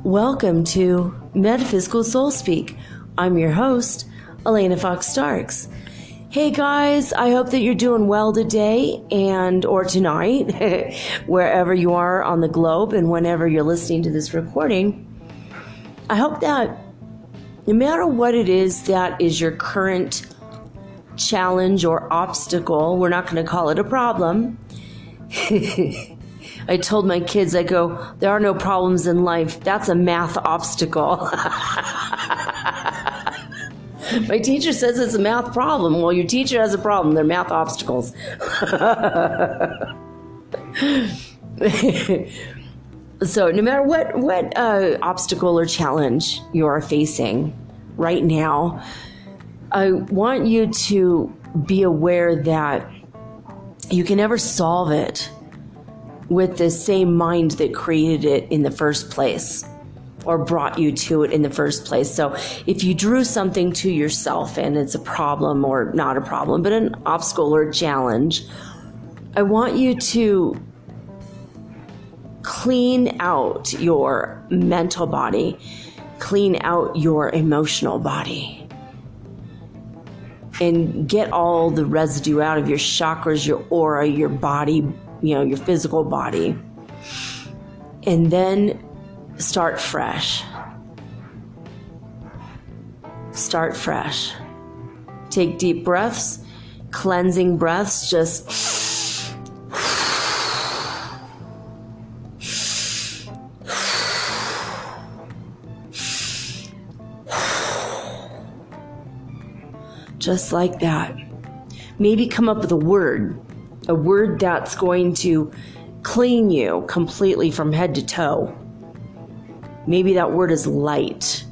Welcome to Metaphysical Soul Speak. I'm your host, Elena Fox Starks. Hey guys, I hope that you're doing well today or tonight, wherever you are on the globe and whenever you're listening to this recording. I hope that no matter what it is that is your current challenge or obstacle, we're not going to call it a problem. I told my kids, I go, there are no problems in life. That's a math obstacle. My teacher says it's a math problem. Well, your teacher has a problem. They're math obstacles. So no matter what obstacle or challenge you are facing right now, I want you to be aware that you can never solve it with the same mind that created it in the first place or brought you to it in the first place. So if you drew something to yourself and it's a problem or not a problem, but an obstacle or a challenge, I want you to clean out your mental body, clean out your emotional body, and get all the residue out of your chakras, your aura, your body, your physical body, and then start fresh. Start fresh. Take deep breaths, cleansing breaths, just like that. Maybe come up with a word that's going to clean you completely from head to toe. Maybe that word is light.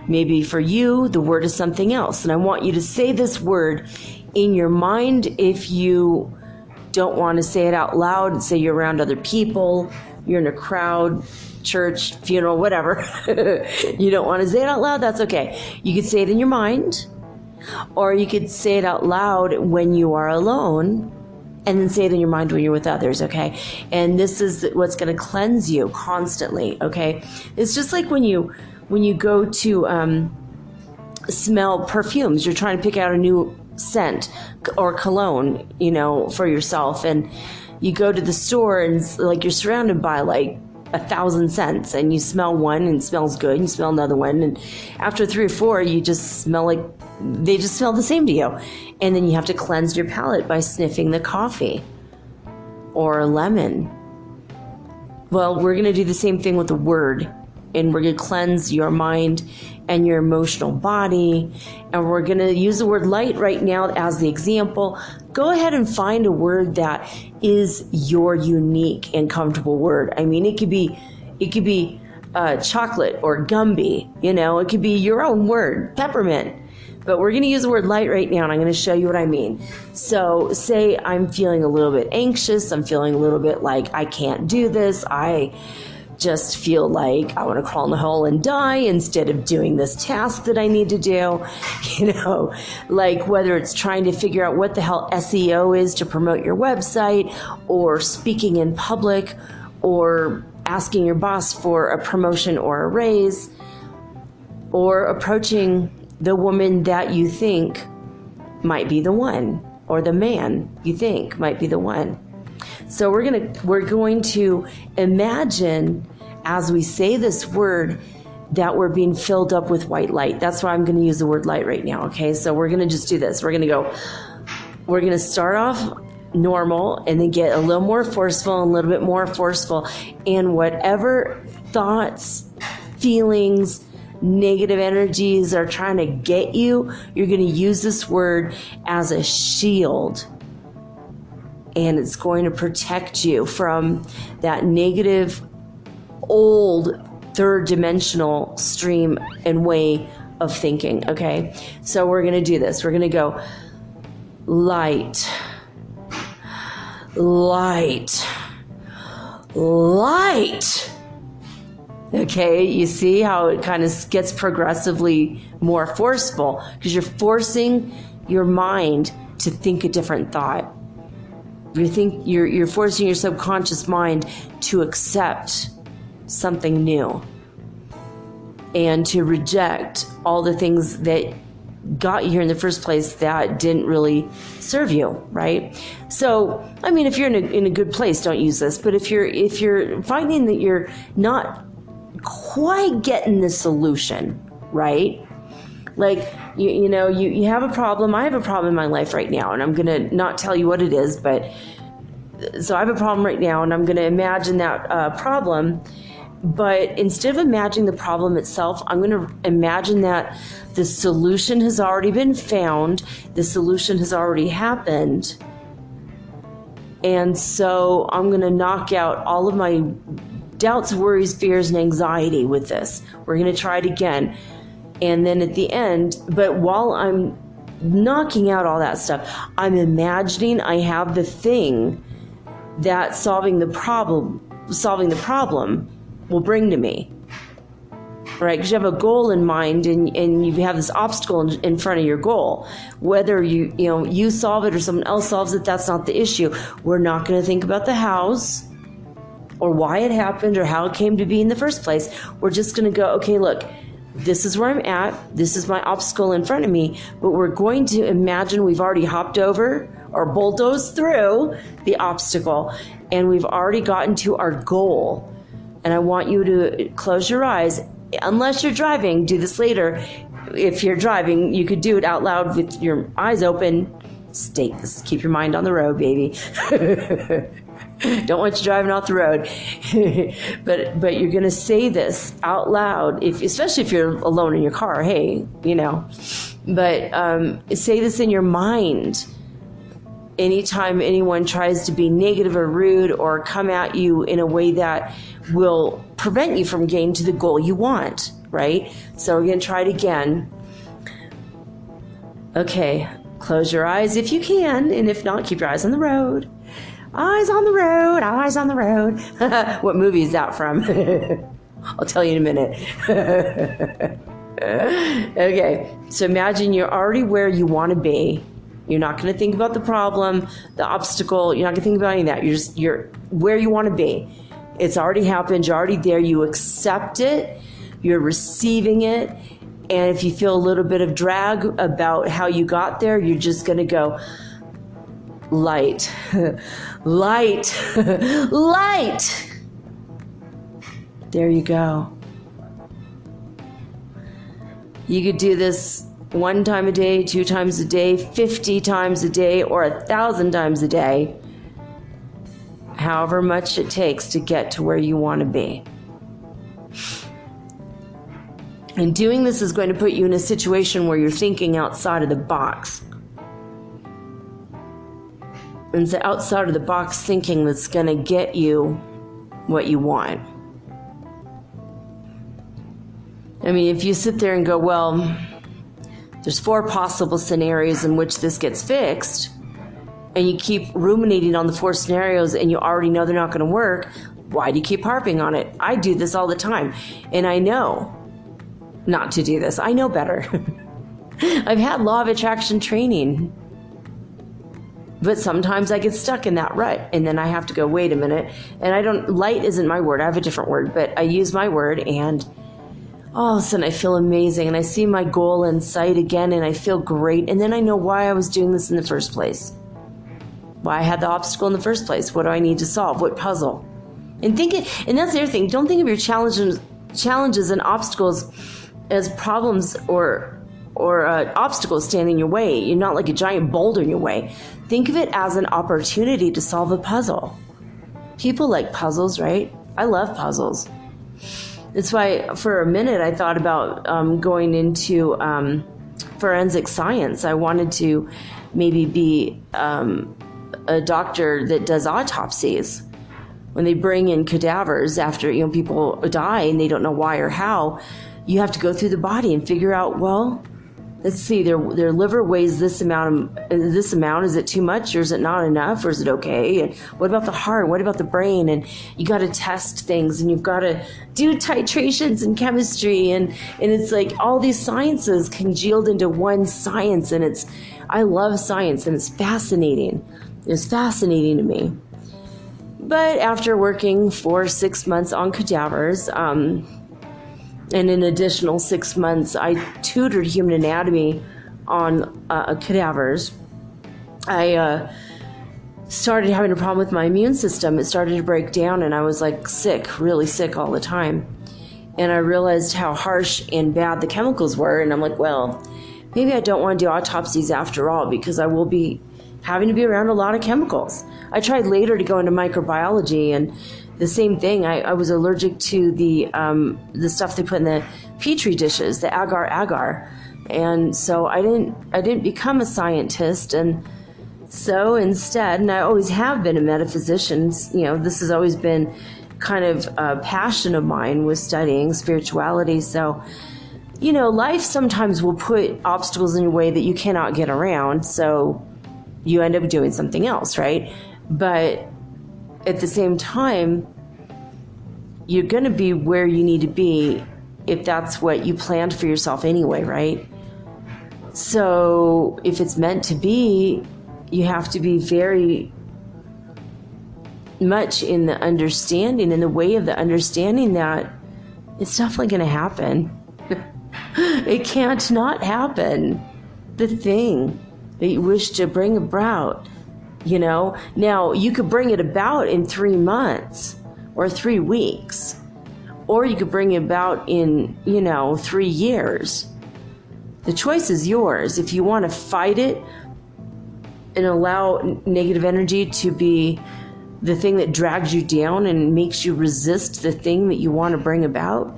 Maybe for you, the word is something else. And I want you to say this word in your mind. If you don't want to say it out loud, say you're around other people, you're in a crowd, church, funeral, whatever. You don't want to say it out loud, that's okay. You could say it in your mind, or you could say it out loud when you are alone, and then say it in your mind when you're with others, okay? And this is what's going to cleanse you constantly, okay? It's just like when you go to smell perfumes, you're trying to pick out a new scent or cologne, for yourself, and you go to the store and like you're surrounded by like 1,000 scents, and you smell one and it smells good, and you smell another one, and after 3 or 4 you just smell like they just smell the same to you. And then you have to cleanse your palate by sniffing the coffee or lemon. Well, we're going to do the same thing with the word, and we're going to cleanse your mind and your emotional body, and we're going to use the word light right now as the example. Go ahead and find a word that is your unique and comfortable word. I mean, it could be chocolate or Gumby, it could be your own word, peppermint. But we're going to use the word light right now, and I'm going to show you what I mean. So say I'm feeling a little bit anxious. I'm feeling a little bit like I can't do this. I just feel like I want to crawl in the hole and die instead of doing this task that I need to do. Like whether it's trying to figure out what the hell SEO is to promote your website, or speaking in public, or asking your boss for a promotion or a raise, or approaching the woman that you think might be the one, or the man you think might be the one. So we're going to imagine, as we say this word, that we're being filled up with white light. That's why I'm going to use the word light right now, okay? So we're going to just do this. We're going to start off normal and then get a little more forceful and a little bit more forceful. And whatever thoughts, feelings, negative energies are trying to get you, you're going to use this word as a shield. And it's going to protect you from that negative, old, third dimensional stream and way of thinking. Okay, so we're going to do this. We're going to go light, light, light. Okay, you see how it kind of gets progressively more forceful because you're forcing your mind to think a different thought. You're forcing your subconscious mind to accept something new and to reject all the things that got you here in the first place that didn't really serve you, right? So, I mean, if you're in a good place, don't use this. But if you're finding that you're not quite getting the solution, right? Like, you know, you have a problem. I have a problem in my life right now, and I'm going to not tell you what it is, but so I have a problem right now, and I'm going to imagine that problem. But instead of imagining the problem itself, I'm going to imagine that the solution has already been found. The solution has already happened. And so I'm going to knock out all of my doubts, worries, fears, and anxiety with this. We're going to try it again. And then at the end, but while I'm knocking out all that stuff, I'm imagining I have the thing that solving the problem will bring to me, right? Because you have a goal in mind and you have this obstacle in front of your goal. Whether you solve it or someone else solves it, that's not the issue. We're not going to think about the house or why it happened or how it came to be in the first place. We're just going to go, okay, look, this is where I'm at. This is my obstacle in front of me, but we're going to imagine we've already hopped over or bulldozed through the obstacle and we've already gotten to our goal. And I want you to close your eyes. Unless you're driving, do this later. If you're driving, you could do it out loud with your eyes open. Keep your mind on the road, baby. Don't want you driving off the road. but you're going to say this out loud, especially if you're alone in your car. Hey, But say this in your mind. Anytime anyone tries to be negative or rude or come at you in a way that will prevent you from getting to the goal you want, right? So we're going to try it again. Okay, close your eyes if you can, and if not, keep your eyes on the road. Eyes on the road, eyes on the road. What movie is that from? I'll tell you in a minute. Okay, so imagine you're already where you want to be. You're not going to think about the problem, the obstacle. You're not going to think about any of that. You're where you want to be. It's already happened. You're already there. You accept it. You're receiving it. And if you feel a little bit of drag about how you got there, you're just going to go, light, light, light. There you go. You could do this 1 time a day, 2 times a day, 50 times a day, or 1,000 times a day. However much it takes to get to where you want to be. And doing this is going to put you in a situation where you're thinking outside of the box. And it's the outside of the box thinking that's going to get you what you want. I mean, if you sit there and go, well, there's 4 possible scenarios in which this gets fixed, and you keep ruminating on the 4 scenarios and you already know they're not going to work, why do you keep harping on it? I do this all the time, and I know not to do this. I know better. I've had law of attraction training, but sometimes I get stuck in that rut, and then I have to go, wait a minute, and light isn't my word, I have a different word, but I use my word, and all of a sudden I feel amazing, and I see my goal in sight again, and I feel great, and then I know why I was doing this in the first place. Why I had the obstacle in the first place. What do I need to solve? What puzzle? And that's the other thing. Don't think of your challenges and obstacles as problems or obstacles standing in your way. You're not like a giant boulder in your way. Think of it as an opportunity to solve a puzzle. People like puzzles, right? I love puzzles. That's why for a minute I thought about going into forensic science. I wanted to maybe be a doctor that does autopsies. When they bring in cadavers after, people die and they don't know why or how, you have to go through the body and figure out, well, let's see, their liver weighs this amount. Is it too much, or is it not enough, or is it okay? And what about the heart? What about the brain? And you got to test things, and you've got to do titrations and chemistry, and it's like all these sciences congealed into one science. And I love science, and it's fascinating. It's fascinating to me. But after working for 6 months on cadavers, and an additional 6 months, I tutored human anatomy on cadavers. I started having a problem with my immune system. It started to break down, and I was like sick, really sick all the time. And I realized how harsh and bad the chemicals were. And I'm like, well, maybe I don't want to do autopsies after all, because I will be having to be around a lot of chemicals. I tried later to go into microbiology, and the same thing. I was allergic to the stuff they put in the petri dishes, the agar, and so I didn't become a scientist. And so instead, and I always have been a metaphysician. This has always been kind of a passion of mine, was studying spirituality. So, life sometimes will put obstacles in your way that you cannot get around. So you end up doing something else, right? But at the same time, you're going to be where you need to be if that's what you planned for yourself anyway, right? So if it's meant to be, you have to be very much in the understanding, in the way of the understanding that it's definitely going to happen. It can't not happen. The thing that you wish to bring about, Now, you could bring it about in 3 months or 3 weeks, or you could bring it about in, 3 years. The choice is yours. If you want to fight it and allow negative energy to be the thing that drags you down and makes you resist the thing that you want to bring about,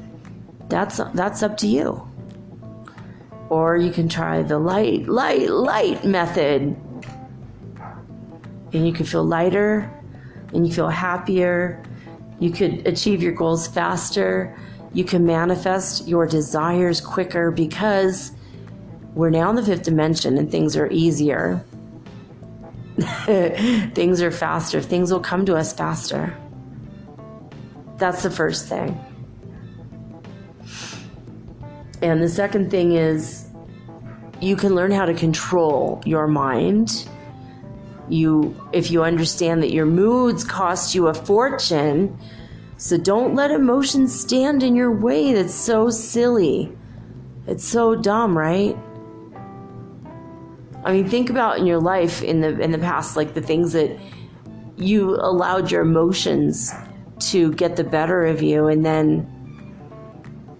that's up to you. Or you can try the light method. And you can feel lighter, and you feel happier. You could achieve your goals faster. You can manifest your desires quicker, because we're now in the 5th dimension and things are easier. Things are faster. Things will come to us faster. That's the first thing. And the second thing is, you can learn how to control your mind. If you understand that your moods cost you a fortune, so don't let emotions stand in your way. That's so silly. It's so dumb, right? I mean, think about in your life in the past, like the things that you allowed your emotions to get the better of you, and then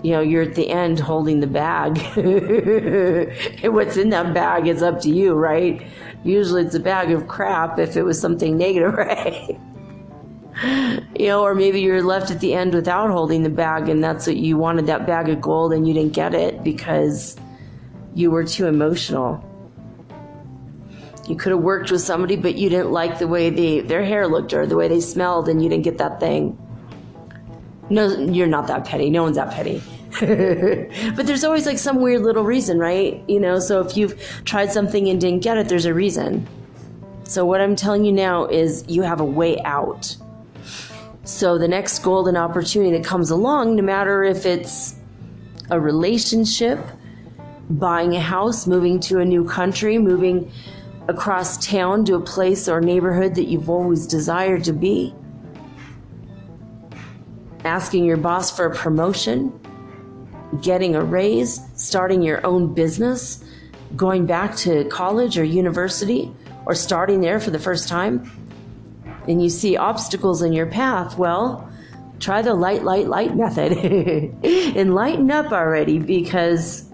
you're at the end holding the bag. And what's in that bag is up to you, right? Usually it's a bag of crap if it was something negative, right? Or maybe you're left at the end without holding the bag, and that's what you wanted, that bag of gold, and you didn't get it because you were too emotional. You could have worked with somebody, but you didn't like the way their hair looked or the way they smelled, and you didn't get that thing. No, you're not that petty. No one's that petty. But there's always like some weird little reason, right? So if you've tried something and didn't get it, there's a reason. So what I'm telling you now is you have a way out. So the next golden opportunity that comes along, no matter if it's a relationship, buying a house, moving to a new country, moving across town to a place or neighborhood that you've always desired to be, asking your boss for a promotion, getting a raise, starting your own business, going back to college or university, or starting there for the first time, and you see obstacles in your path, well, try the light method and lighten up already, because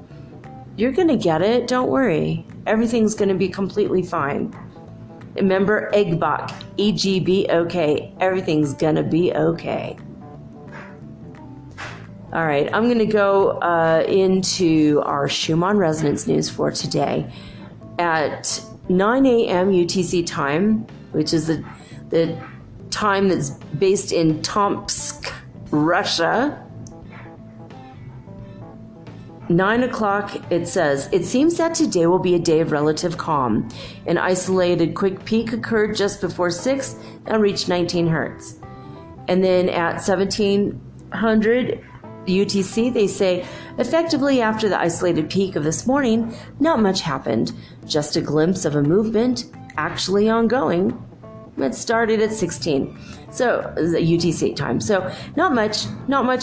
you're going to get it. Don't worry. Everything's going to be completely fine. Remember, Egbok, E-G-B-O-K. Everything's going to be okay. All right, I'm going to go into our Schumann Resonance news for today. At 9 a.m. UTC time, which is the time that's based in Tomsk, Russia, 9 o'clock, it says, it seems that today will be a day of relative calm. An isolated quick peak occurred just before 6 and reached 19 hertz. And then at 1700 UTC, they say, effectively after the isolated peak of this morning, not much happened. Just a glimpse of a movement actually ongoing. It started at 16. So, UTC time. So, not much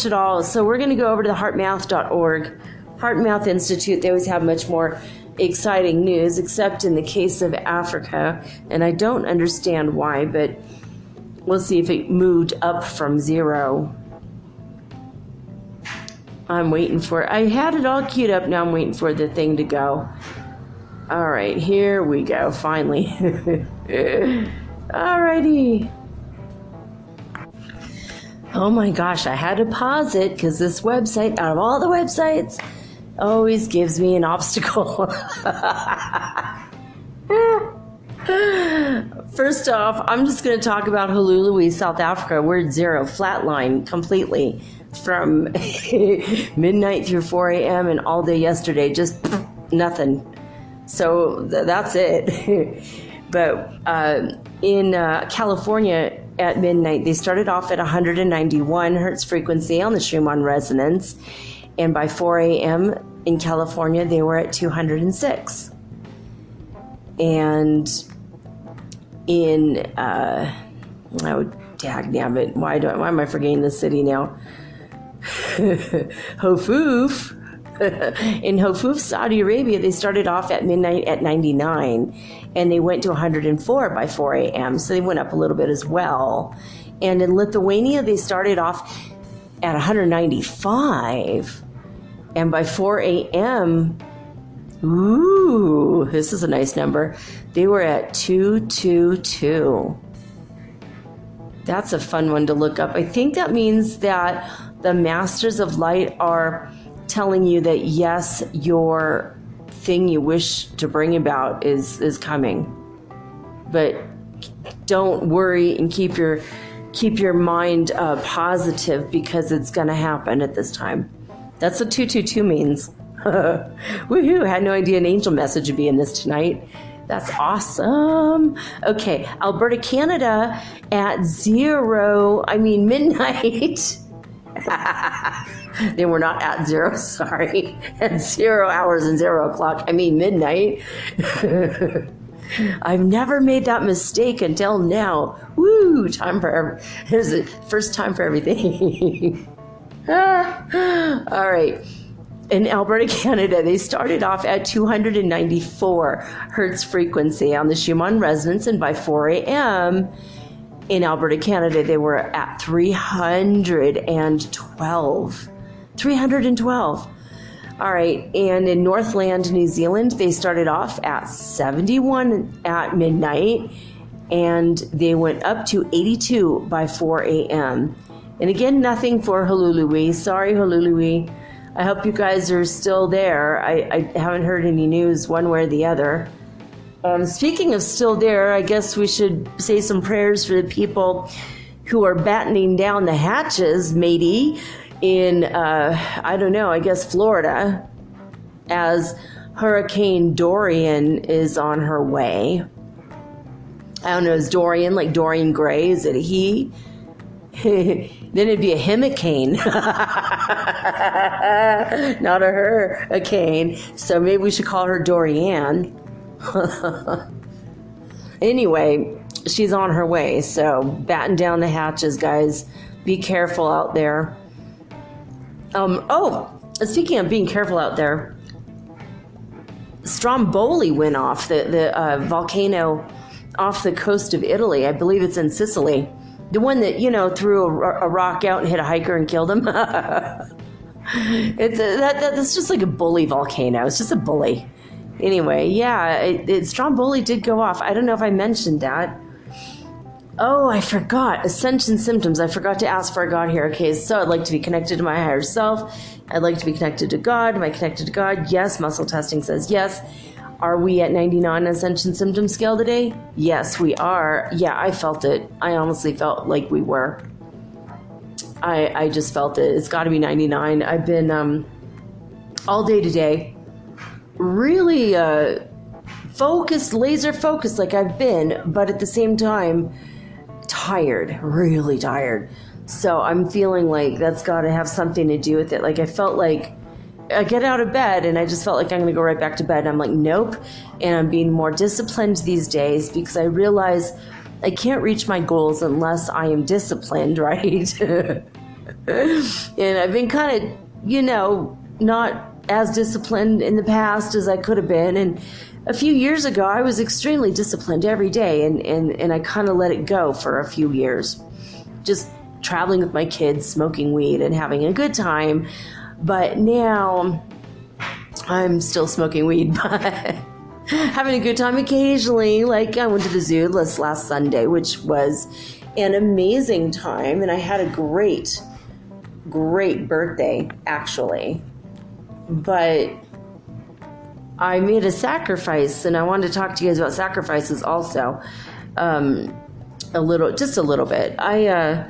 at all. So, we're going to go over to the heartmouth.org. Heart-Mouth Institute, they always have much more exciting news, except in the case of Africa. And I don't understand why, but we'll see if it moved up from 0. I'm waiting for it. I had it all queued up. Now I'm waiting for the thing to go. All right, here we go, finally. All righty. Oh my gosh, I had to pause it because this website, out of all the websites, always gives me an obstacle. First off, I'm just going to talk about Hulului, South Africa. We're at 0, flatline completely from midnight through 4 a.m. and all day yesterday, just nothing. So that's it. But in California at midnight, they started off at 191 hertz frequency on the Schumann Resonance. And by 4 a.m. in California, they were at 206. And in, dagnabbit, why am I forgetting the city now? Hofuf. In Hofuf, Saudi Arabia, they started off at midnight at 99. And they went to 104 by 4 a.m. So they went up a little bit as well. And in Lithuania, they started off at 195, and by 4 a.m., ooh, this is a nice number, they were at 222. That's a fun one to look up. I think that means that the Masters of Light are telling you that yes, your thing you wish to bring about is coming. But don't worry and keep your mind positive, because it's going to happen at this time. That's what 222 means. Woohoo! Had no idea an angel message would be in this tonight. That's awesome. Okay, Alberta, Canada at midnight. They were not at 0, sorry. At 0 hours and 0 o'clock. Midnight. I've never made that mistake until now. Woo! There's a first time for everything. All right. In Alberta, Canada, they started off at 294 hertz frequency on the Schumann Resonance, and by 4 a.m. in Alberta, Canada, they were at 312. 312. All right, and in Northland, New Zealand, they started off at 71 at midnight, and they went up to 82 by 4 a.m. And again, nothing for Hulului. Sorry, Hulului. I hope you guys are still there. I haven't heard any news one way or the other. Speaking of still there, I guess we should say some prayers for the people who are battening down the hatches, matey, in, I guess Florida, as Hurricane Dorian is on her way. I don't know, is Dorian like Dorian Gray? Is it a he? Then it'd be a himicane. Not a hurricane. So maybe we should call her Dorian. Anyway, she's on her way. So batten down the hatches, guys. Be careful out there. Speaking of being careful out there, Stromboli went off, the volcano off the coast of Italy. I believe it's in Sicily. The one that, threw a rock out and hit a hiker and killed him. That's just like a bully volcano. It's just a bully. Anyway, yeah, Stromboli did go off. I don't know if I mentioned that. Oh, I forgot. Ascension symptoms. I forgot to ask before I got here. Okay, so I'd like to be connected to my higher self. I'd like to be connected to God. Am I connected to God? Yes. Muscle testing says yes. Are we at 99 Ascension Symptom Scale today? Yes, we are. Yeah, I felt it. I honestly felt like we were. I just felt it. It's got to be 99. I've been all day today really focused, laser focused like I've been, but at the same time, tired, really tired. So I'm feeling like that's got to have something to do with it. Like I felt like I get out of bed and I just felt like I'm going to go right back to bed. And I'm like, nope. And I'm being more disciplined these days because I realize I can't reach my goals unless I am disciplined, right? And I've been kind of, not as disciplined in the past as I could have been. And a few years ago, I was extremely disciplined every day, and I kind of let it go for a few years. Just traveling with my kids, smoking weed, and having a good time. But now, I'm still smoking weed, but having a good time occasionally. Like, I went to the zoo last Sunday, which was an amazing time, and I had a great birthday, actually. But I made a sacrifice, and I wanted to talk to you guys about sacrifices also. Just a little bit. I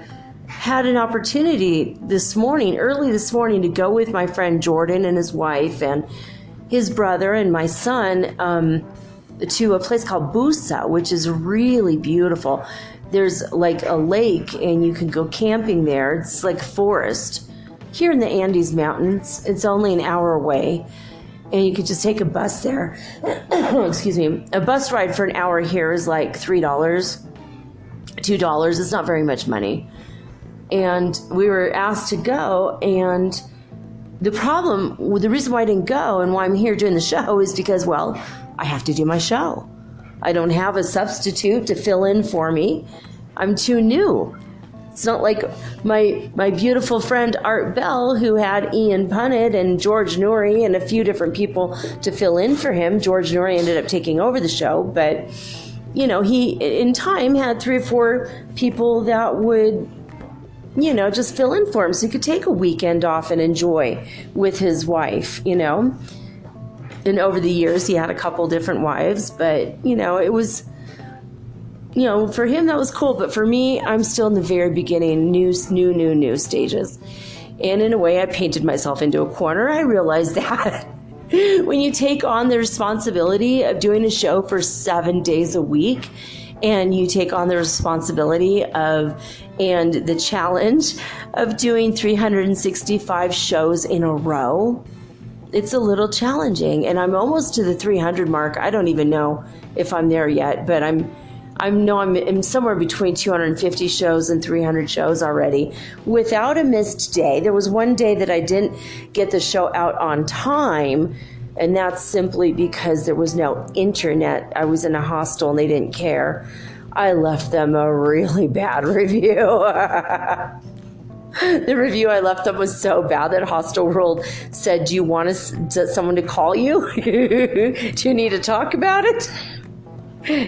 had an opportunity early this morning, to go with my friend Jordan and his wife and his brother and my son to a place called Busa, which is really beautiful. There's like a lake, and you can go camping there. It's like forest here in the Andes Mountains. It's only an hour away. And you could just take a bus there. Excuse me. A bus ride for an hour here is like $3, $2. It's not very much money. And we were asked to go. And the reason why I didn't go and why I'm here doing the show is because, well, I have to do my show. I don't have a substitute to fill in for me. I'm too new. It's not like my beautiful friend Art Bell, who had Ian Punnett and George Noory and a few different people to fill in for him. George Noory ended up taking over the show, but he in time had 3 or 4 people that would just fill in for him, so he could take a weekend off and enjoy with his wife. And over the years he had a couple different wives, but it was, for him that was cool, but for me, I'm still in the very beginning, new stages. And in a way, I painted myself into a corner. I realized that when you take on the responsibility of doing a show for 7 days a week, and you take on the responsibility and the challenge of doing 365 shows in a row, it's a little challenging. And I'm almost to the 300 mark. I don't even know if I'm there yet, but I'm somewhere between 250 shows and 300 shows already without a missed day. There was one day that I didn't get the show out on time, and that's simply because there was no internet. I was in a hostel and they didn't care. I left them a really bad review. The review I left them was so bad that Hostel World said, do you want someone to call you? Do you need to talk about it?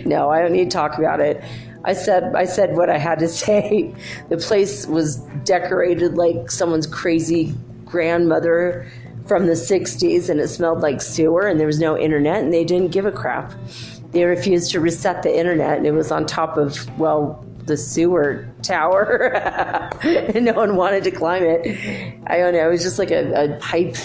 No, I don't need to talk about it. I said what I had to say. The place was decorated like someone's crazy grandmother from the 60s, and it smelled like sewer, and there was no internet, and they didn't give a crap. They refused to reset the internet, and it was on top of, the sewer tower, and no one wanted to climb it. I don't know. It was just like a pipe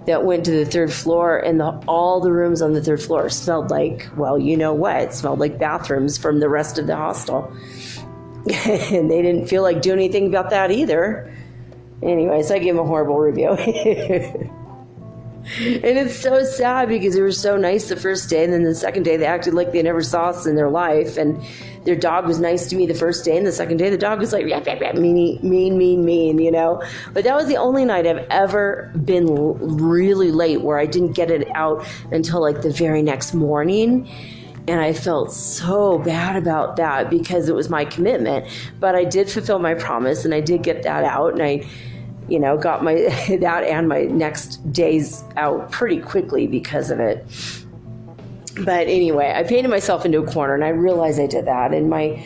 that went to the 3rd floor, and all the rooms on the 3rd floor smelled like, it smelled like bathrooms from the rest of the hostel. And they didn't feel like doing anything about that either. Anyways, I gave them a horrible review. And it's so sad because they were so nice the first day, and then the second day they acted like they never saw us in their life, and their dog was nice to me the first day, and the second day the dog was like mean, But that was the only night I've ever been really late where I didn't get it out until like the very next morning. And I felt so bad about that because it was my commitment, but I did fulfill my promise, and I did get that out, and I got that and my next days out pretty quickly because of it. But anyway, I painted myself into a corner, and I realized I did that. And my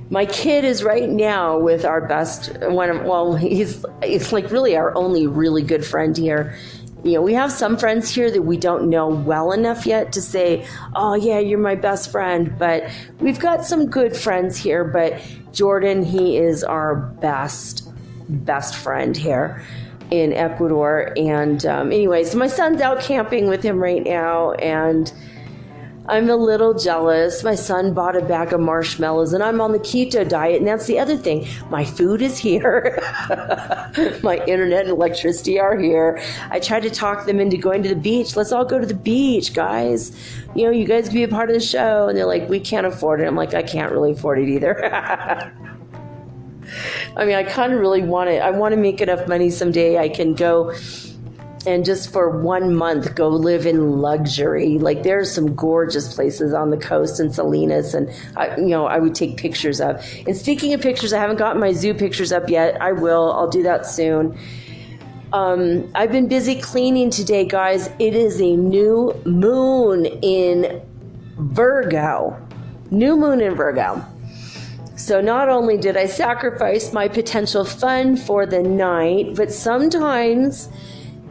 My kid is right now with our best one. Well, he's like really our only really good friend here. You know, we have some friends here that we don't know well enough yet to say, oh yeah, you're my best friend. But we've got some good friends here. But Jordan, he is our best friend here in Ecuador. And anyway, so my son's out camping with him right now, and I'm a little jealous. My son bought a bag of marshmallows, and I'm on the keto diet, and that's the other thing. My food is here. My internet and electricity are here. I tried to talk them into going to the beach. Let's all go to the beach, guys. You know, you guys can be a part of the show. And they're like, we can't afford it. I'm like, I can't really afford it either. I mean, I kind of really want it. I want to make enough money someday I can go and just for 1 month go live in luxury. Like there's some gorgeous places on the coast in Salinas, and I would take pictures of. And speaking of pictures, I haven't gotten my zoo pictures up yet. I will. I'll do that soon. I've been busy cleaning today, guys. It is a new moon in Virgo. New moon in Virgo. So not only did I sacrifice my potential fun for the night, but sometimes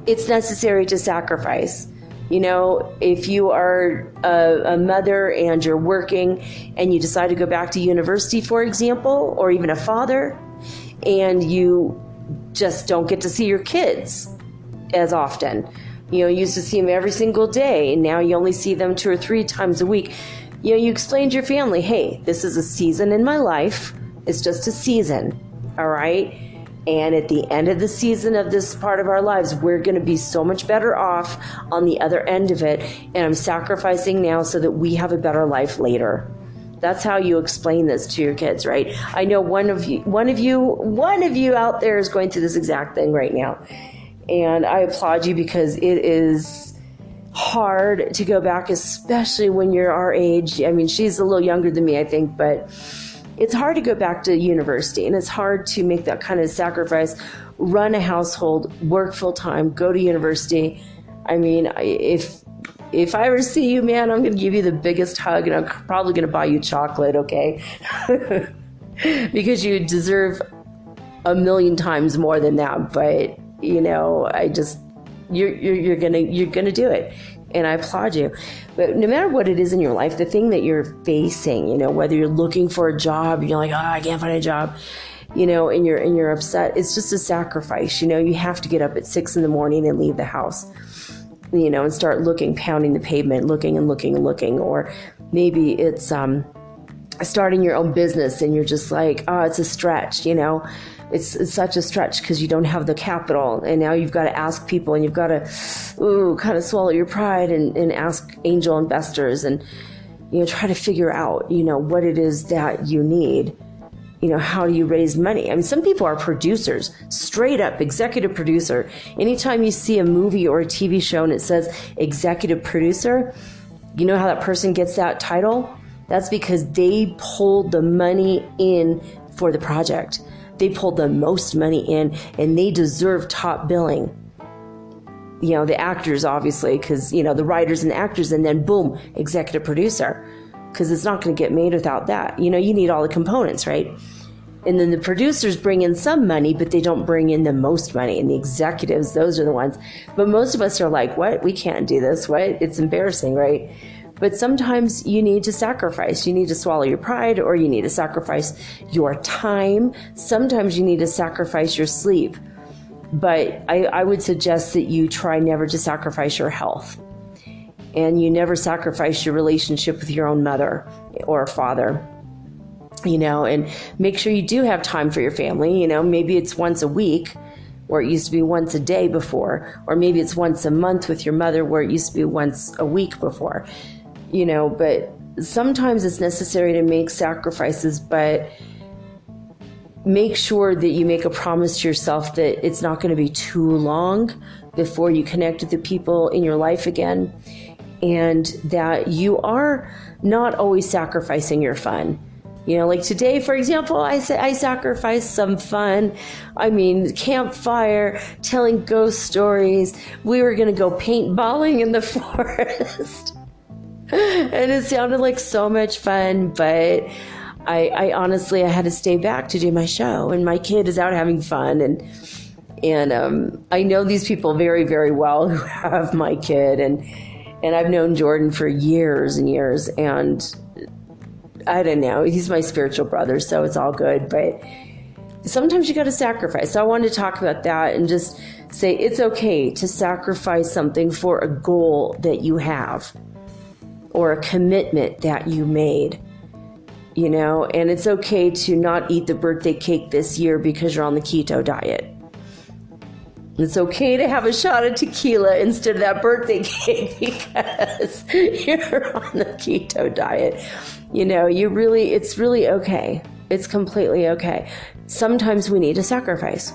it's necessary to sacrifice. You know, if you are a mother and you're working and you decide to go back to university, for example, or even a father, and you just don't get to see your kids as often. You know, you used to see them every single day, and now you only see them 2 or 3 times a week. You know, you explain to your family, hey, this is a season in my life. It's just a season, all right? And at the end of the season of this part of our lives, we're going to be so much better off on the other end of it. And I'm sacrificing now so that we have a better life later. That's how you explain this to your kids, right? I know one of you out there is going through this exact thing right now. And I applaud you, because it is hard to go back, especially when you're our age. I mean, she's a little younger than me, I think, but it's hard to go back to university, and it's hard to make that kind of sacrifice, run a household, work full time, go to university. I mean, if I ever see you, man, I'm going to give you the biggest hug, and I'm probably going to buy you chocolate, okay? Because you deserve a million times more than that. But, you know, you're going to do it. And I applaud you. But no matter what it is in your life, the thing that you're facing, you know, whether you're looking for a job, you're like, oh, I can't find a job, you know, and you're upset, it's just a sacrifice. You know, you have to get up at 6 a.m. and leave the house, you know, and start looking, pounding the pavement, looking and looking and looking. Or maybe it's starting your own business, and you're just like, oh, it's a stretch, you know. It's such a stretch because you don't have the capital, and now you've got to ask people, and you've got to kind of swallow your pride and ask angel investors, and, you know, try to figure out, you know, what it is that you need. You know, how do you raise money? I mean, some people are producers, straight up executive producer. Anytime you see a movie or a TV show and it says executive producer, you know how that person gets that title? That's because they pulled the money in for the project. They pulled the most money in, and they deserve top billing. You know, the actors, obviously, because, you know, the writers and the actors, and then boom, executive producer, because it's not going to get made without that. You know, you need all the components, right? And then the producers bring in some money, but they don't bring in the most money. And the executives, those are the ones. But most of us are like, what? We can't do this. What? It's embarrassing, right? But sometimes you need to sacrifice. You need to swallow your pride, or you need to sacrifice your time. Sometimes you need to sacrifice your sleep. But I would suggest that you try never to sacrifice your health. And you never sacrifice your relationship with your own mother or father. You know, and make sure you do have time for your family. You know, maybe it's once a week, where it used to be once a day before. Or maybe it's once a month with your mother, where it used to be once a week before. You know, but sometimes it's necessary to make sacrifices, but make sure that you make a promise to yourself that it's not going to be too long before you connect with the people in your life again, and that you are not always sacrificing your fun. You know, like today, for example, I sacrificed some fun. I mean, campfire, telling ghost stories. We were going to go paintballing in the forest. And it sounded like so much fun, but I honestly, I had to stay back to do my show, and my kid is out having fun, and I know these people very, very well who have my kid, and I've known Jordan for years and years, and I don't know, he's my spiritual brother, so it's all good, but sometimes you got to sacrifice. So I wanted to talk about that and just say it's okay to sacrifice something for a goal that you have or a commitment that you made. You know, and it's okay to not eat the birthday cake this year because you're on the keto diet. It's okay to have a shot of tequila instead of that birthday cake because you're on the keto diet. You know, it's really okay. It's completely okay. Sometimes we need to sacrifice.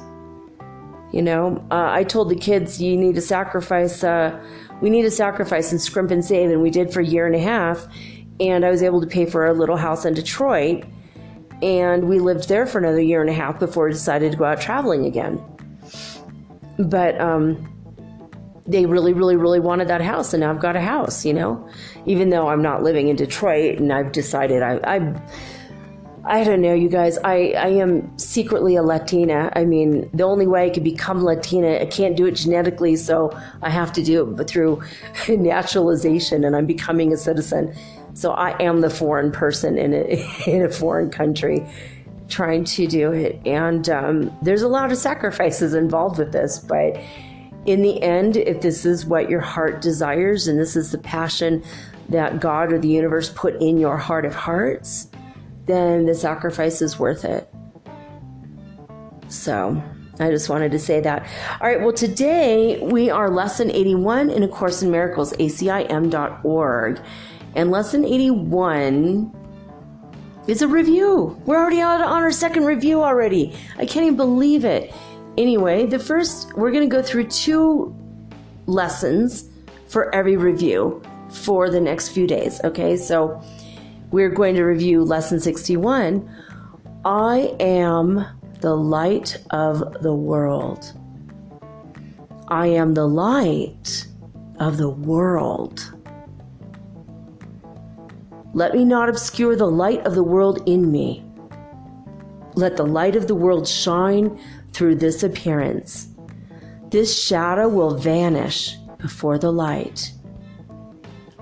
You know, I told the kids, you need to sacrifice, we need to sacrifice and scrimp and save, and we did for a year and a half. And I was able to pay for a little house in Detroit, and we lived there for another year and a half before we decided to go out traveling again. But they really, really, really wanted that house, and now I've got a house, you know, even though I'm not living in Detroit, and I've decided I don't know, you guys, I am secretly a Latina. I mean, the only way I could become Latina, I can't do it genetically, so I have to do it through naturalization, and I'm becoming a citizen. So I am the foreign person in a foreign country trying to do it. And there's a lot of sacrifices involved with this. But in the end, if this is what your heart desires and this is the passion that God or the universe put in your heart of hearts, then the sacrifice is worth it. So I just wanted to say that. All right, well, today we are Lesson 81 in A Course in Miracles, acim.org. And Lesson 81 is a review. We're already on our second review already. I can't even believe it. Anyway, we're going to go through 2 lessons for every review for the next few days. Okay, so we're going to review Lesson 61. I am the light of the world. I am the light of the world. Let me not obscure the light of the world in me. Let the light of the world shine through this appearance. This shadow will vanish before the light.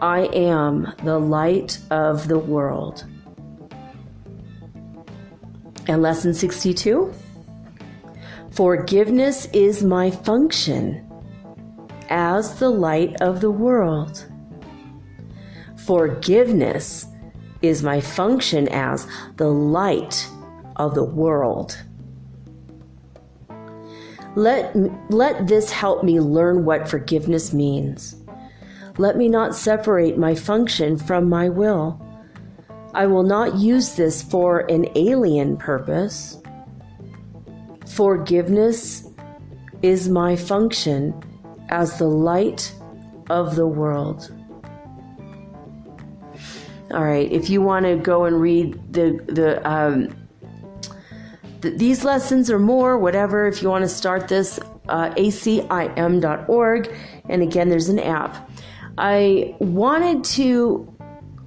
I am the light of the world. And Lesson 62. Forgiveness is my function as the light of the world. Forgiveness is my function as the light of the world. Let this help me learn what forgiveness means. Let me not separate my function from my will. I will not use this for an alien purpose. Forgiveness is my function as the light of the world. All right, if you want to go and read these lessons or more, whatever, if you want to start this, acim.org, and again, there's an app. I wanted to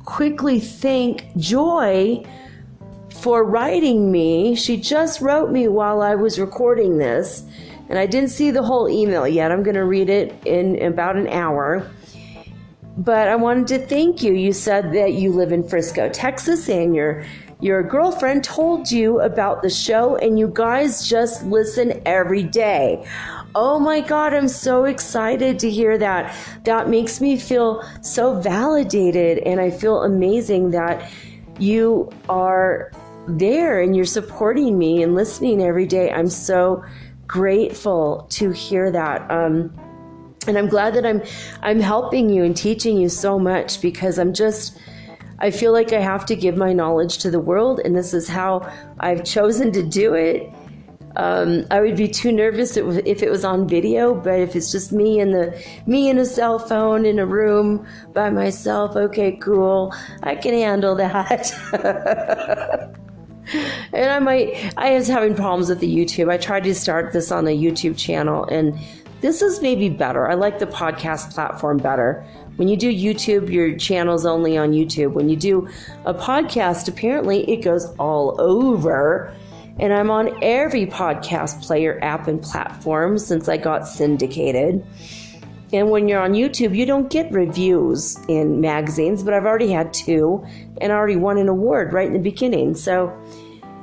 quickly thank Joy for writing me. She just wrote me while I was recording this, and I didn't see the whole email yet. I'm going to read it in about an hour. But I wanted to thank you. You said that you live in Frisco, Texas, and your girlfriend told you about the show, and you guys just listen every day. Oh my God, I'm so excited to hear that. That makes me feel so validated, and I feel amazing that you are there and you're supporting me and listening every day. I'm so grateful to hear that. And I'm glad that I'm helping you and teaching you so much, because I feel like I have to give my knowledge to the world, and this is how I've chosen to do it. I would be too nervous if it was on video, but if it's just me and a cell phone in a room by myself, okay, cool, I can handle that. And I was having problems with the YouTube. I tried to start this on the YouTube channel, and This is maybe better. I like the podcast platform better. When you do YouTube, your channel's only on YouTube. When you do a podcast, apparently it goes all over. And I'm on every podcast player app and platform since I got syndicated. And when you're on YouTube, you don't get reviews in magazines, but I've already had 2 and I already won an award right in the beginning. So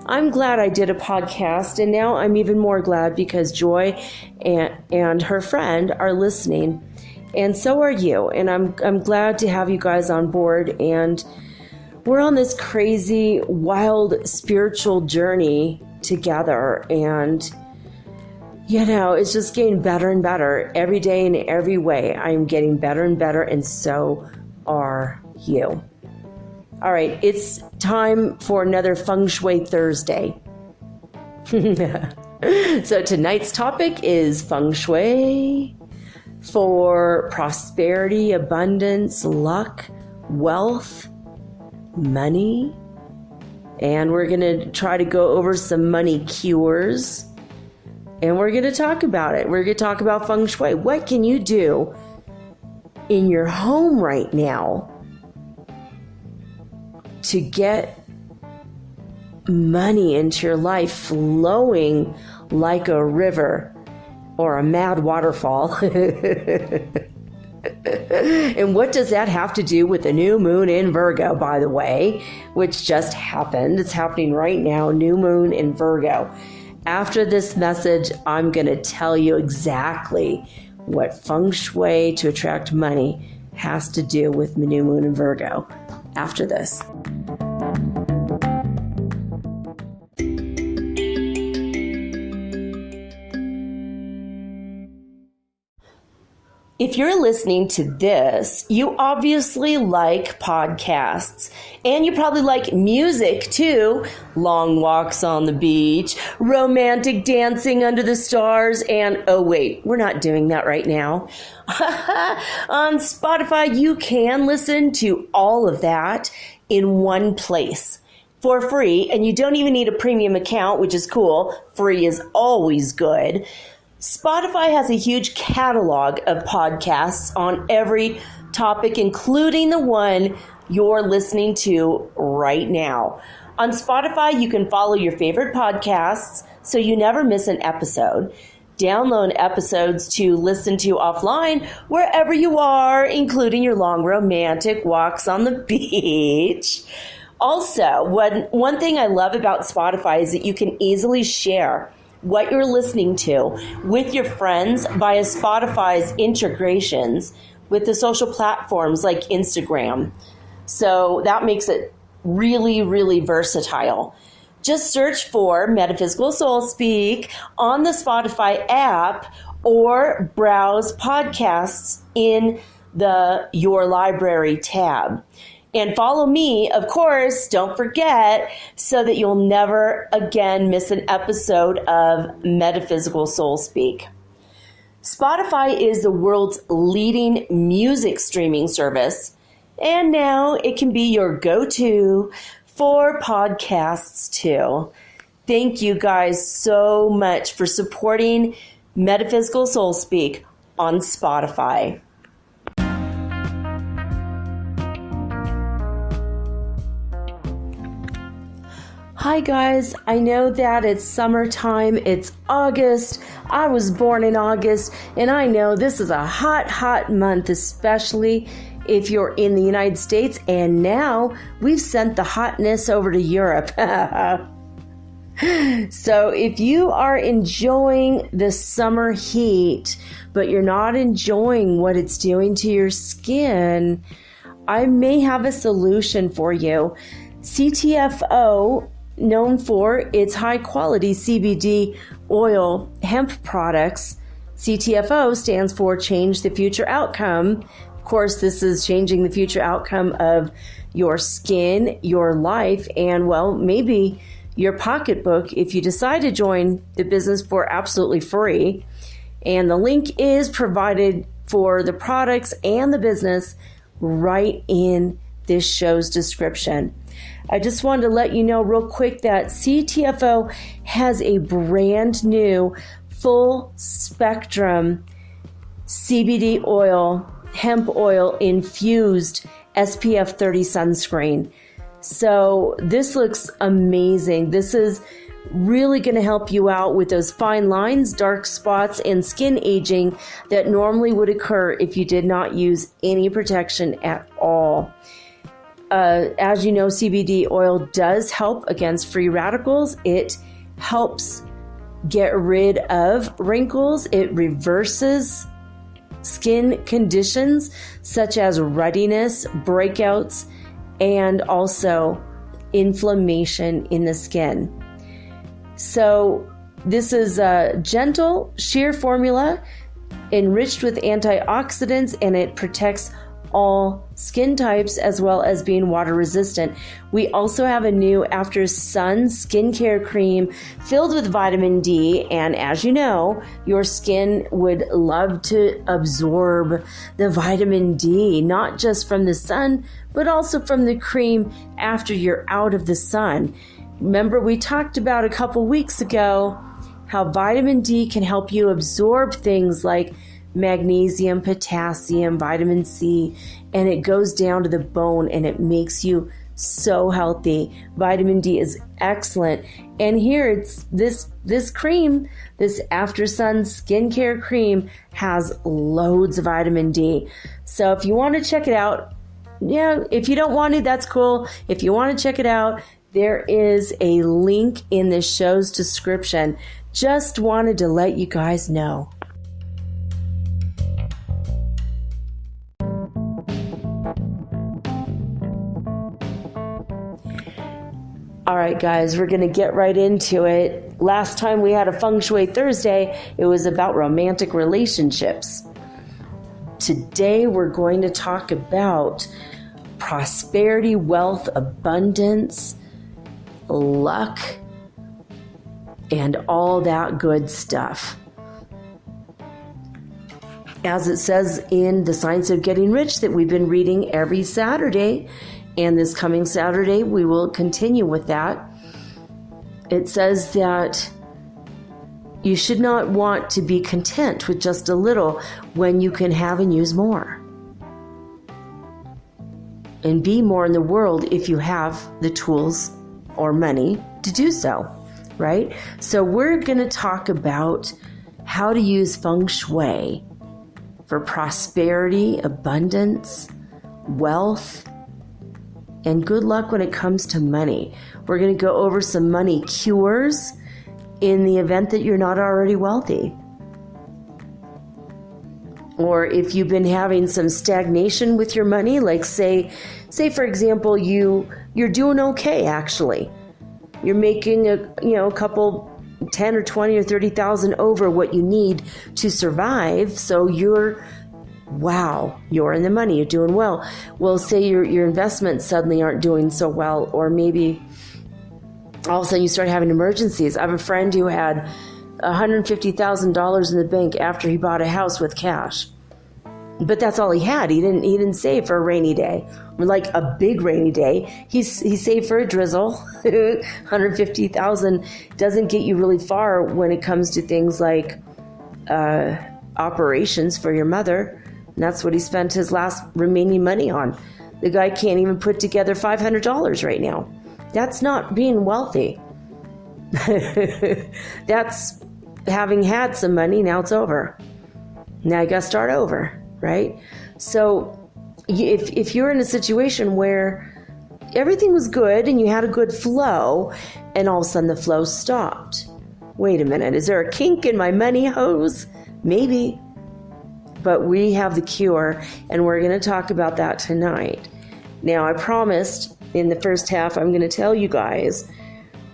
I'm glad I did a podcast, and now I'm even more glad because Joy and her friend are listening, and so are you. And I'm glad to have you guys on board, and we're on this crazy, wild spiritual journey together, and it's just getting better and better every day in every way. I'm getting better and better, and so are you. All right, it's time for another Feng Shui Thursday. So tonight's topic is Feng Shui for prosperity, abundance, luck, wealth, money. And we're going to try to go over some money cures. And we're going to talk about it. We're going to talk about Feng Shui. What can you do in your home right now to get money into your life flowing like a river or a mad waterfall? And what does that have to do with the new moon in Virgo, by the way, which just happened? It's happening right now, new moon in Virgo. After this message, I'm going to tell you exactly what Feng Shui to attract money has to do with the new moon in Virgo after this. If you're listening to this, you obviously like podcasts, and you probably like music too. Long walks on the beach, romantic dancing under the stars, and oh wait, we're not doing that right now. On Spotify, you can listen to all of that in one place for free, and you don't even need a premium account, which is cool. Free is always good. Spotify has a huge catalog of podcasts on every topic, including the one you're listening to right now. On Spotify, you can follow your favorite podcasts so you never miss an episode. Download episodes to listen to offline wherever you are, including your long romantic walks on the beach. Also, one thing I love about Spotify is that you can easily share what you're listening to with your friends via Spotify's integrations with the social platforms like Instagram. So that makes it really, really versatile. Just search for Metaphysical Soul Speak on the Spotify app or browse podcasts in the Your Library tab. And follow me, of course, don't forget, so that you'll never again miss an episode of Metaphysical Soul Speak. Spotify is the world's leading music streaming service, and now it can be your go-to for podcasts too. Thank you guys so much for supporting Metaphysical Soul Speak on Spotify. Hi guys, I know that it's summertime, it's August, I was born in August, and I know this is a hot, hot month, especially if you're in the United States, and now we've sent the hotness over to Europe. So if you are enjoying the summer heat, but you're not enjoying what it's doing to your skin, I may have a solution for you. CTFO, known for its high-quality CBD oil hemp products. CTFO stands for Change the Future Outcome. Of course, this is changing the future outcome of your skin, your life, and, well, maybe your pocketbook if you decide to join the business for absolutely free. And the link is provided for the products and the business right in this show's description. I just wanted to let you know real quick that CTFO has a brand new full spectrum CBD oil, hemp oil infused SPF 30 sunscreen. So this looks amazing. This is really going to help you out with those fine lines, dark spots, and skin aging that normally would occur if you did not use any protection at all. As you know, CBD oil does help against free radicals. It helps get rid of wrinkles. It reverses skin conditions such as ruddiness, breakouts, and also inflammation in the skin. So this is a gentle, sheer formula enriched with antioxidants, and it protects all skin types as well as being water resistant. We also have a new After Sun skincare cream filled with vitamin D, and as you know, your skin would love to absorb the vitamin D, not just from the sun, but also from the cream after you're out of the sun. Remember, we talked about a couple weeks ago how vitamin D can help you absorb things like magnesium, potassium, vitamin C, and it goes down to the bone and it makes you so healthy. Vitamin D is excellent. And here it's this cream, this After Sun skincare cream has loads of vitamin D. So if you want to check it out, if you don't want it, that's cool. If you want to check it out, there is a link in the show's description. Just wanted to let you guys know. All right, guys, we're going to get right into it. Last time we had a Feng Shui Thursday, it was about romantic relationships. Today, we're going to talk about prosperity, wealth, abundance, luck, and all that good stuff. As it says in The Science of Getting Rich that we've been reading every Saturday, and this coming Saturday, we will continue with that. It says that you should not want to be content with just a little when you can have and use more. And be more in the world if you have the tools or money to do so, right? So we're going to talk about how to use Feng Shui for prosperity, abundance, wealth, and good luck when it comes to money. We're going to go over some money cures in the event that you're not already wealthy. Or if you've been having some stagnation with your money, like say for example, you're doing okay actually. You're making a couple 10 or 20 or 30,000 over what you need to survive, so you're in the money, you're doing well. Well, say your investments suddenly aren't doing so well, or maybe all of a sudden you start having emergencies. I have a friend who had $150,000 in the bank after he bought a house with cash. But that's all he had. He didn't save for a rainy day, or like a big rainy day. He saved for a drizzle. 150,000 doesn't get you really far when it comes to things like operations for your mother. And that's what he spent his last remaining money on. The guy can't even put together $500 right now. That's not being wealthy. That's having had some money, now it's over. Now you got to start over, right? So if you're in a situation where everything was good and you had a good flow, and all of a sudden the flow stopped. Wait a minute, is there a kink in my money hose? Maybe. But we have the cure, and we're going to talk about that tonight. Now, I promised in the first half I'm going to tell you guys,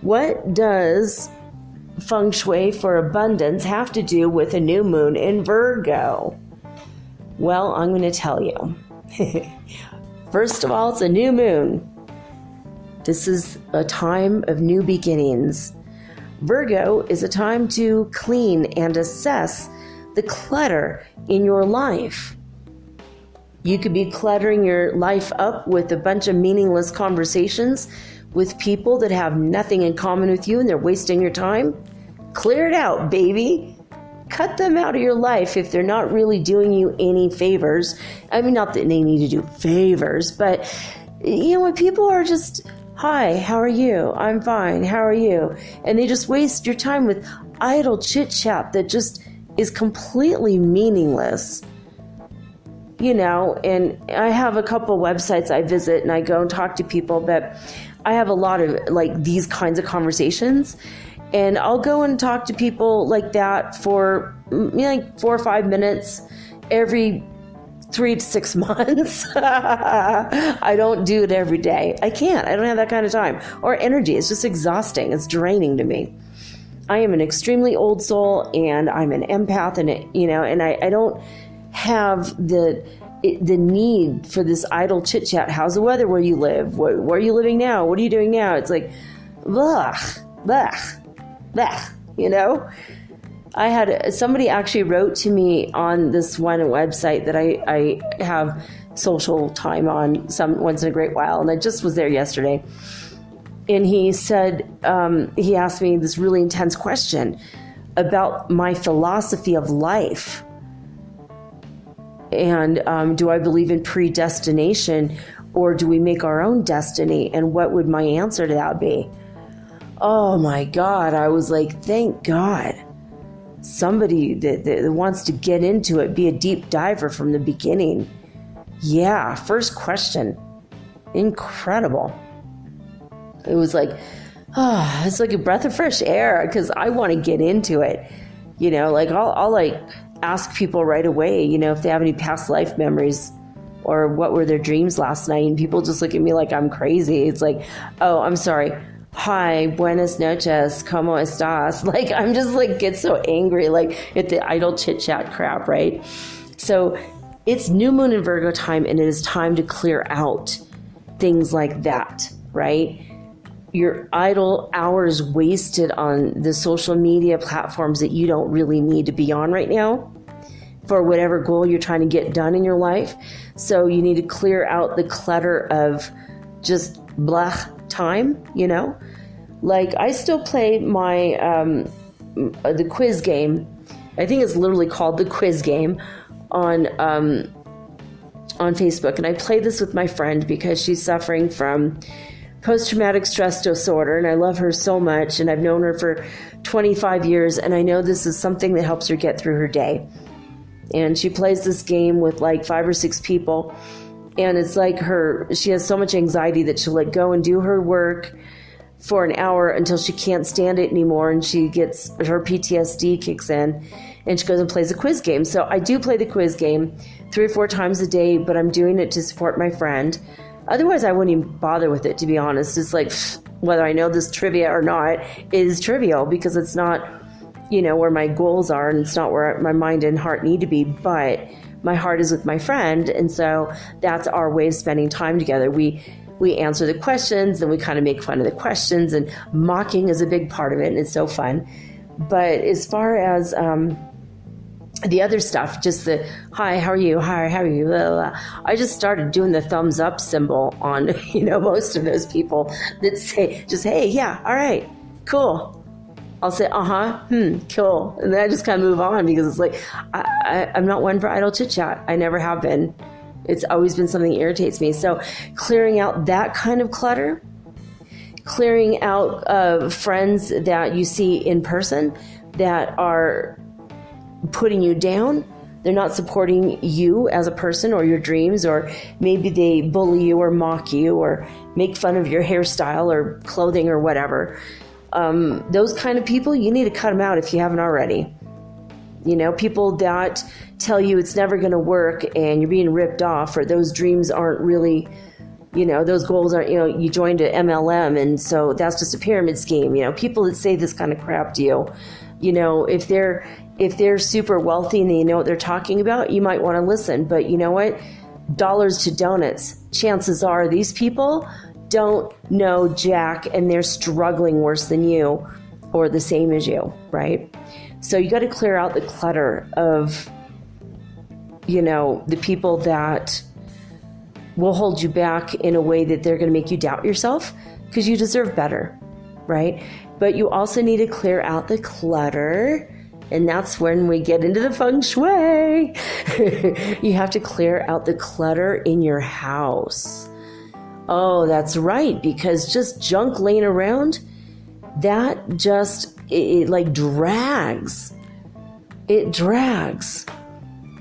what does Feng Shui for abundance have to do with a new moon in Virgo? Well, I'm going to tell you. First of all, it's a new moon. This is a time of new beginnings. Virgo is a time to clean and assess the clutter in your life. You could be cluttering your life up with a bunch of meaningless conversations with people that have nothing in common with you and they're wasting your time. Clear it out, baby. cut them out of your life if they're not really doing you any favors. I mean, not that they need to do favors, but when people are just, hi, how are you? I'm fine. How are you? And they just waste your time with idle chit chat that just is completely meaningless. And I have a couple websites I visit and I go and talk to people, but I have a lot of these kinds of conversations, and I'll go and talk to people like that for 4 or 5 minutes every 3 to 6 months. I don't do it every day. I can't. I don't have that kind of time or energy. It's just exhausting. It's draining to me. I am an extremely old soul, and I'm an empath, and and I don't have the need for this idle chit chat. How's the weather where you live? Where are you living now? What are you doing now? It's like, blah, blah, blah, I had somebody actually wrote to me on this one website that I have social time on once in a great while, and I just was there yesterday. And he said, he asked me this really intense question about my philosophy of life. And do I believe in predestination, or do we make our own destiny? And what would my answer to that be? Oh my God. I was like, thank God. Somebody that wants to get into it, be a deep diver from the beginning. Yeah, first question. Incredible. It was like, it's like a breath of fresh air, because I want to get into it. I'll ask people right away, if they have any past life memories or what were their dreams last night. And people just look at me like I'm crazy. It's like, oh, I'm sorry. Hi, buenas noches, ¿cómo estás? I'm just get so angry, at the idle chit chat crap, right? So it's new moon in Virgo time, and it is time to clear out things like that, right? Your idle hours wasted on the social media platforms that you don't really need to be on right now for whatever goal you're trying to get done in your life. So you need to clear out the clutter of just blah time, I still play my the quiz game. I think it's literally called the quiz game on Facebook, and I play this with my friend because she's suffering from post-traumatic stress disorder, and I love her so much, and I've known her for 25 years, and I know this is something that helps her get through her day. And she plays this game with 5 or 6 people, and it's she has so much anxiety that she'll go and do her work for an hour until she can't stand it anymore, and she gets her PTSD kicks in, and she goes and plays a quiz game. So I do play the quiz game 3 or 4 times a day, but I'm doing it to support my friend. Otherwise, I wouldn't even bother with it, to be honest. It's whether I know this trivia or not is trivial, because it's not, where my goals are, and it's not where my mind and heart need to be, but my heart is with my friend. And so that's our way of spending time together. We answer the questions, and we kind of make fun of the questions, and mocking is a big part of it, and it's so fun. But as far as the other stuff, just the, hi, how are you? Hi, how are you? Blah, blah, blah. I just started doing the thumbs up symbol on, most of those people that say just, hey, yeah, all right, cool. I'll say, cool. And then I just kind of move on, because it's I'm not one for idle chit chat. I never have been. It's always been something that irritates me. So clearing out that kind of clutter, clearing out friends that you see in person that are putting you down. They're not supporting you as a person or your dreams, or maybe they bully you or mock you or make fun of your hairstyle or clothing or whatever. Those kind of people, you need to cut them out if you haven't already. People that tell you it's never going to work and you're being ripped off, or those dreams aren't really, those goals aren't, you joined an MLM and so that's just a pyramid scheme. People that say this kind of crap to you, if they're super wealthy and they know what they're talking about, you might want to listen. But you know what? Dollars to donuts. Chances are these people don't know jack, and they're struggling worse than you or the same as you, right? So you got to clear out the clutter of, the people that will hold you back in a way that they're going to make you doubt yourself, because you deserve better, right? But you also need to clear out the clutter And that's when we get into the Feng Shui. You have to clear out the clutter in your house. Oh, that's right, because just junk laying around, that just, it like drags. It drags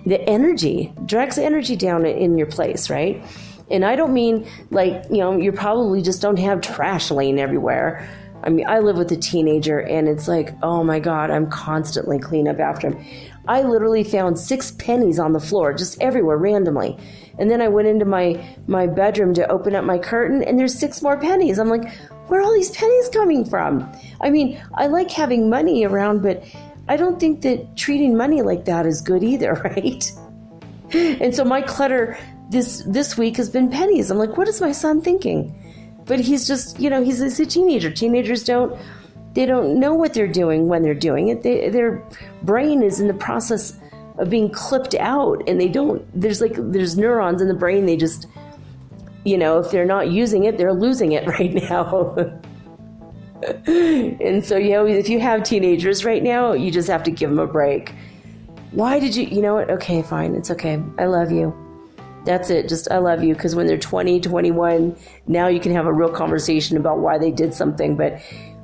the energy, drags the energy down in your place, right? And I don't mean like, you probably just don't have trash laying everywhere. I mean, I live with a teenager and it's like, oh my God, I'm constantly cleaning up after him. I literally found 6 pennies on the floor, just everywhere randomly. And then I went into my bedroom to open up my curtain and there's 6 more pennies. I'm like, where are all these pennies coming from? I mean, I like having money around, but I don't think that treating money like that is good either, right? And so my clutter this week has been pennies. I'm like, what is my son thinking? But he's just, he's a teenager. Teenagers don't know what they're doing when they're doing it. Their brain is in the process of being clipped out, and there's neurons in the brain. They just, if they're not using it, they're losing it right now. And so, if you have teenagers right now, you just have to give them a break. Why did you know what? Okay, fine. It's okay. I love you. That's it. Just, I love you. Because when they're 20, 21, now you can have a real conversation about why they did something. But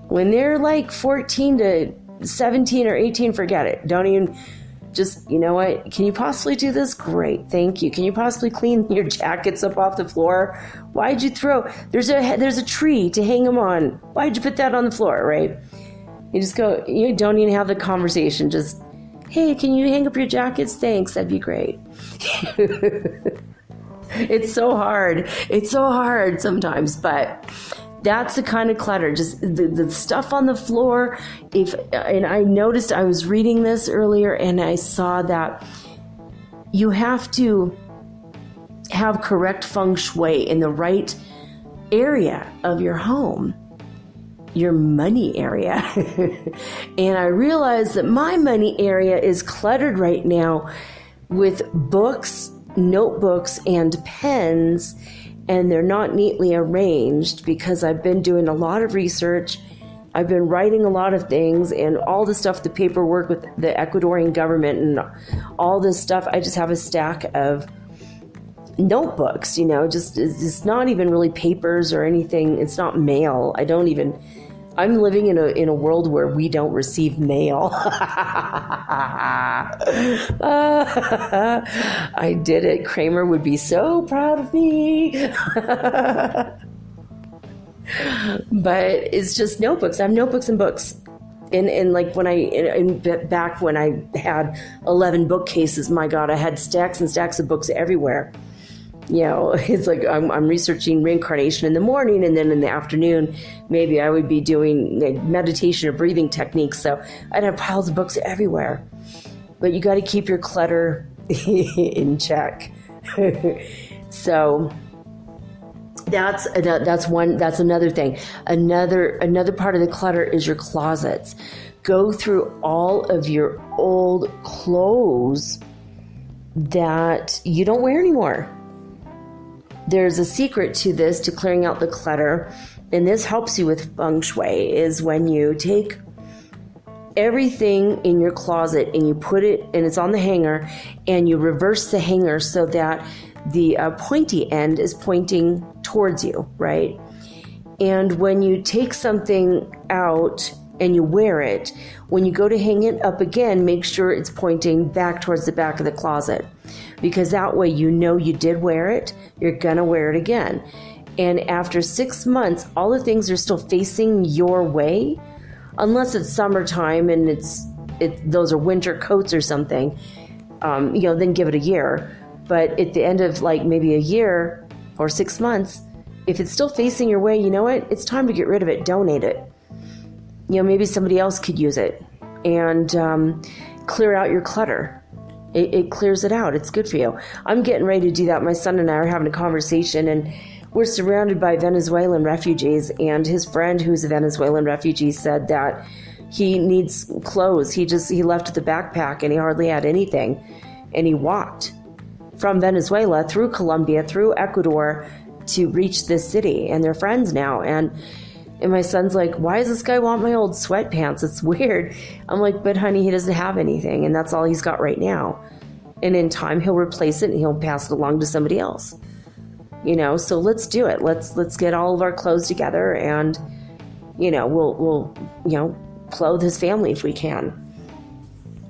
when they're like 14 to 17 or 18, forget it. Don't even, just, you know what? Can you possibly do this? Great. Thank you. Can you possibly clean your jackets up off the floor? Why'd you throw, there's a tree to hang them on. Why'd you put that on the floor, right? You just go, you don't even have the conversation. Just, hey, can you hang up your jackets? Thanks. That'd be great. It's so hard. It's so hard sometimes, but that's the kind of clutter, just the stuff on the floor. And I noticed, I was reading this earlier and I saw that you have to have correct feng shui in the right area of your home, your money area. And I realized that my money area is cluttered right now with books, notebooks, and pens, and they're not neatly arranged because I've been doing a lot of research. I've been writing a lot of things, and all the stuff, the paperwork with the Ecuadorian government and all this stuff. I just have a stack of notebooks, just, it's not even really papers or anything. It's not mail. I'm living in a world where we don't receive mail. I did it. Kramer would be so proud of me. But it's just notebooks. I have notebooks and books. And like back when I had 11 bookcases, my God, I had stacks and stacks of books everywhere. It's like I'm researching reincarnation in the morning, and then in the afternoon, maybe I would be doing meditation or breathing techniques. So I'd have piles of books everywhere. But you got to keep your clutter in check. So that's another thing. Another part of the clutter is your closets. Go through all of your old clothes that you don't wear anymore. There's a secret to this, to clearing out the clutter, and this helps you with feng shui, is when you take everything in your closet and you put it, and it's on the hanger, and you reverse the hanger so that the pointy end is pointing towards you, right? And when you take something out and you wear it, when you go to hang it up again, make sure it's pointing back towards the back of the closet, because that way you did wear it, you're gonna wear it again. And after 6 months, all the things are still facing your way, unless it's summertime and those are winter coats or something, then give it a year. But at the end of like maybe a year or 6 months, if it's still facing your way, you know what? It's time to get rid of it, donate it. Maybe somebody else could use it, and clear out your clutter. It clears it out. It's good for you. I'm getting ready to do that. My son and I are having a conversation, and we're surrounded by Venezuelan refugees, and his friend who's a Venezuelan refugee said that he needs clothes. He left with a backpack and he hardly had anything, and he walked from Venezuela through Colombia, through Ecuador to reach this city, and they're friends now. And And my son's like, why does this guy want my old sweatpants? It's weird. I'm like, but honey, he doesn't have anything, and that's all he's got right now. And in time, he'll replace it and he'll pass it along to somebody else. So let's do it. Let's get all of our clothes together, and we'll clothe his family if we can.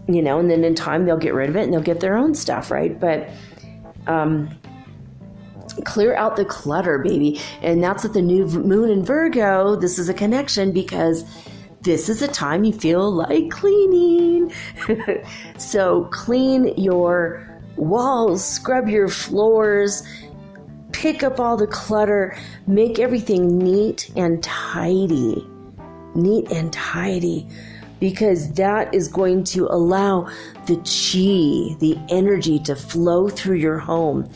And then in time they'll get rid of it and they'll get their own stuff, right? But clear out the clutter, baby. And that's what the new moon in Virgo, this is a connection, because this is a time you feel like cleaning. So clean your walls, scrub your floors, pick up all the clutter, make everything neat and tidy. Neat and tidy. Because that is going to allow the chi, the energy, to flow through your home.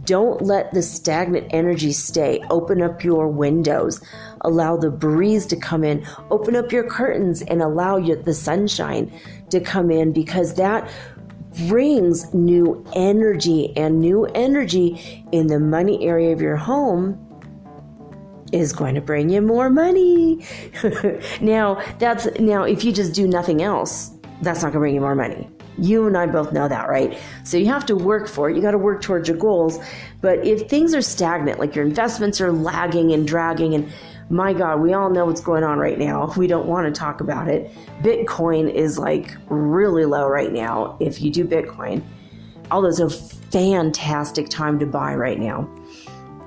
Don't let the stagnant energy stay. Open up your windows. Allow the breeze to come in. Open up your curtains and allow the sunshine to come in, because that brings new energy, and new energy in the money area of your home is going to bring you more money. Now, if you just do nothing else, that's not going to bring you more money. You and I both know that, right? So you have to work for it. You got to work towards your goals. But if things are stagnant, like your investments are lagging and dragging, and my God, we all know what's going on right now. We don't want to talk about it. Bitcoin is like really low right now. If you do Bitcoin, although it's a fantastic time to buy right now.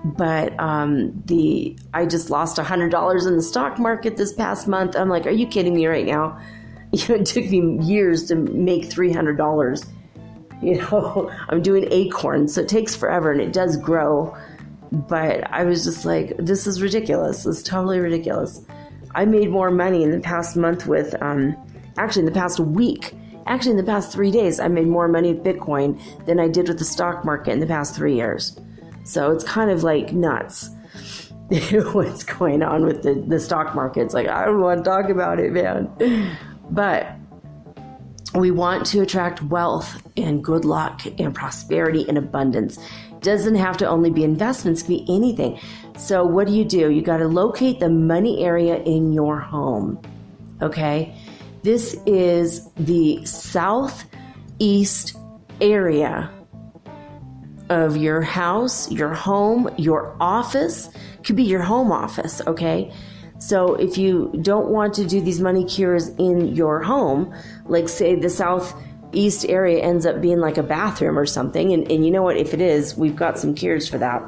But I just lost $100 in the stock market this past month. I'm like, are you kidding me right now? It took me years to make $300. I'm doing acorns, so it takes forever, and it does grow. But I was just like, this is ridiculous. This is totally ridiculous. I made more money in the past month with, actually in the past week, actually in the past 3 days, I made more money with Bitcoin than I did with the stock market in the past 3 years. So it's kind of like nuts what's going on with the stock market. It's like, I don't want to talk about it, man. But we want to attract wealth and good luck and prosperity and abundance. Doesn't have to only be investments, it can be anything. So what do? You got to locate the money area in your home. Okay? This is the southeast area of your house, your home, your office. Could be your home office, okay? So if you don't want to do these money cures in your home, like say the southeast area ends up being like a bathroom or something, and you know what, if it is, we've got some cures for that.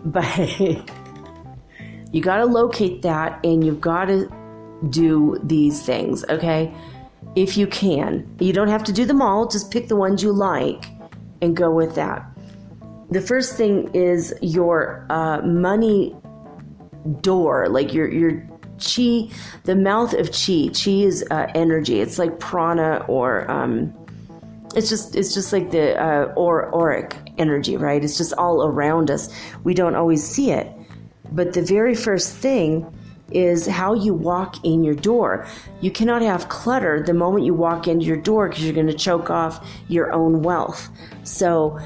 But you got to locate that, and you've got to do these things, okay? If you can. You don't have to do them all, just pick the ones you like and go with that. The first thing is your money door, like your chi, the mouth of chi. Chi is energy. It's like prana, or it's just like the auric energy, right? It's just all around us. We don't always see it. But the very first thing is how you walk in your door. You cannot have clutter the moment you walk into your door, because you're going to choke off your own wealth. So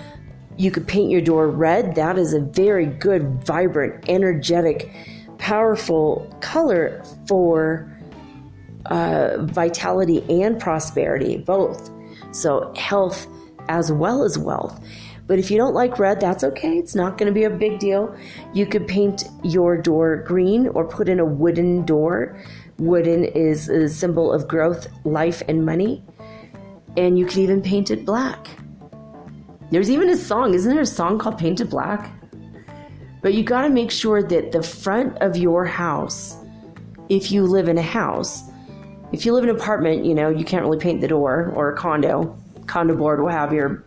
you could paint your door red. That is a very good, vibrant, energetic, powerful color for vitality and prosperity, both. So health as well as wealth. But if you don't like red, that's okay. It's not going to be a big deal. You could paint your door green or put in a wooden door. Wooden is a symbol of growth, life, and money. And you could even paint it black. There's even a song. Isn't there a song called Painted Black? But you got to make sure that the front of your house, if you live in a house, if you live in an apartment, you can't really paint the door, or a condo board will have your,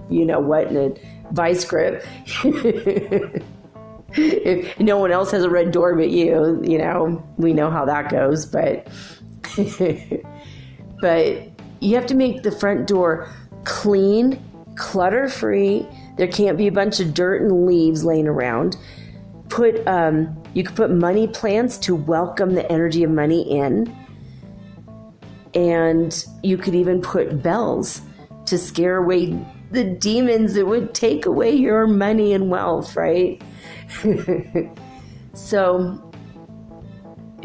in a vice grip. If no one else has a red door but you, we know how that goes. But you have to make the front door clean, clutter-free. There can't be a bunch of dirt and leaves laying around. You could put money plants to welcome the energy of money in. And you could even put bells to scare away the demons that would take away your money and wealth, right? So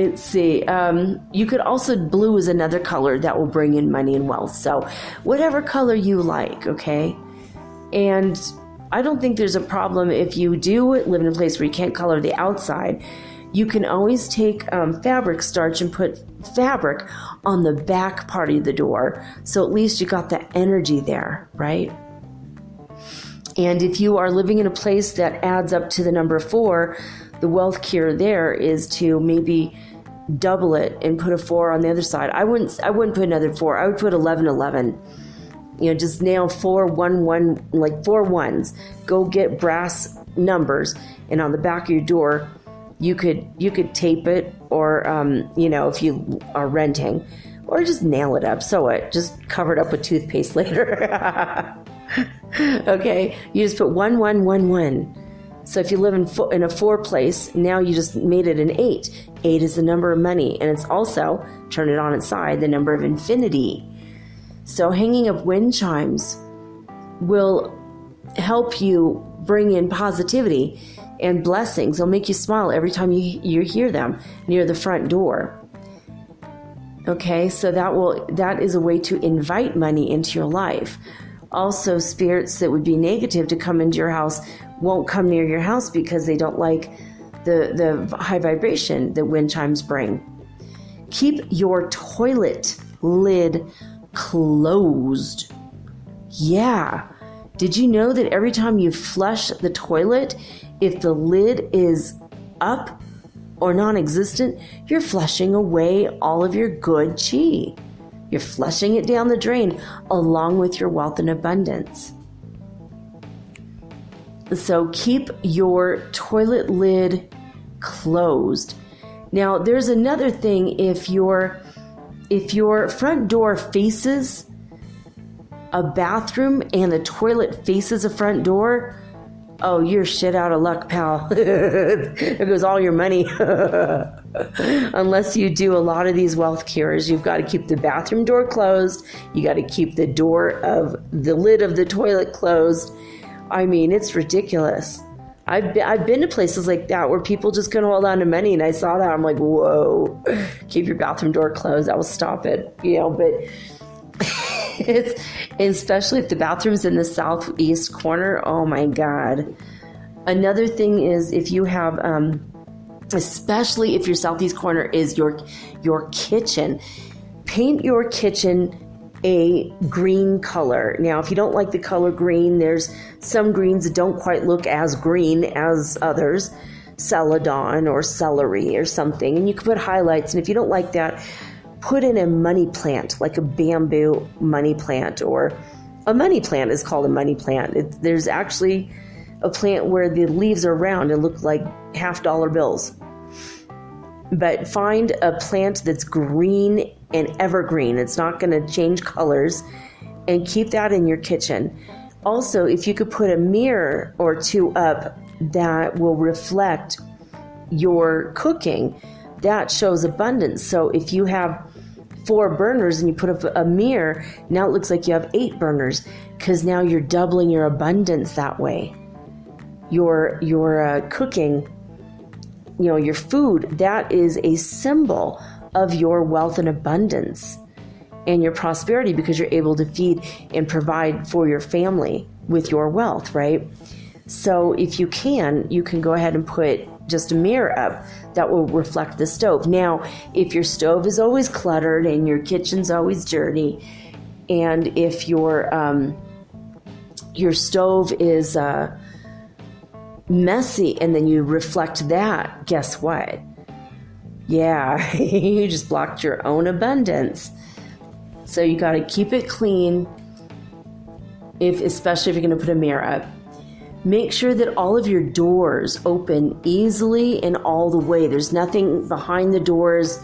Let's see. You could also, blue is another color that will bring in money and wealth. So whatever color you like, okay? And I don't think there's a problem if you do live in a place where you can't color the outside. You can always take fabric starch and put fabric on the back part of the door. So at least you got the energy there, right? And if you are living in a place that adds up to the number 4, the wealth cure there is to maybe double it and put a 4 on the other side. I wouldn't put another 4. I would put 11, 11. Just nail 4, 1, 1, like 4 ones. Go get brass numbers, and on the back of your door, you could tape it, or if you are renting, or just nail it up, sew it, just cover it up with toothpaste later. Okay, you just put 1, 1, 1, 1. So if you live in a 4 place, now you just made it an 8. 8 is the number of money, and it's also, turn it on its side, the number of infinity. So hanging up wind chimes will help you bring in positivity and blessings. They'll make you smile every time you hear them near the front door. Okay, so that is a way to invite money into your life. Also, spirits that would be negative to come into your house won't come near your house because they don't like the high vibration that wind chimes bring. Keep your toilet lid closed. Yeah. Did you know that every time you flush the toilet, if the lid is up or non-existent, you're flushing away all of your good chi. You're flushing it down the drain along with your wealth and abundance. So keep your toilet lid closed. Now, there's another thing. If your front door faces a bathroom and the toilet faces a front door, oh, you're shit out of luck, pal. There goes all your money. Unless you do a lot of these wealth cures, you've got to keep the bathroom door closed. You got to keep the lid of the toilet closed. I mean, it's ridiculous. I've been to places like that where people just couldn't hold on to money, and I saw that. I'm like, whoa, keep your bathroom door closed. That will stop it, but it's, especially if the bathroom's in the southeast corner. Oh my God. Another thing is, if you have, especially if your southeast corner is your kitchen, paint your kitchen a green color. Now, if you don't like the color green, there's some greens that don't quite look as green as others, celadon or celery or something, and you can put highlights. And if you don't like that, put in a money plant, like a bamboo money plant, or a money plant is called a money plant. There's actually a plant where the leaves are round and look like $50 bills. But find a plant that's green and evergreen. It's not going to change colors, and keep that in your kitchen. Also, if you could put a mirror or 2 up that will reflect your cooking, that shows abundance. So if you have 4 burners and you put up a mirror, now it looks like you have 8 burners, because now you're doubling your abundance that way. Your cooking, your food, that is a symbol of your wealth and abundance and your prosperity, because you're able to feed and provide for your family with your wealth, right? So if you can go ahead and put just a mirror up that will reflect the stove. Now, if your stove is always cluttered and your kitchen's always dirty, and if your stove is messy, and then you reflect that, guess what? Yeah, you just blocked your own abundance. So you got to keep it clean, especially if you're going to put a mirror up. Make sure that all of your doors open easily and all the way. There's nothing behind the doors.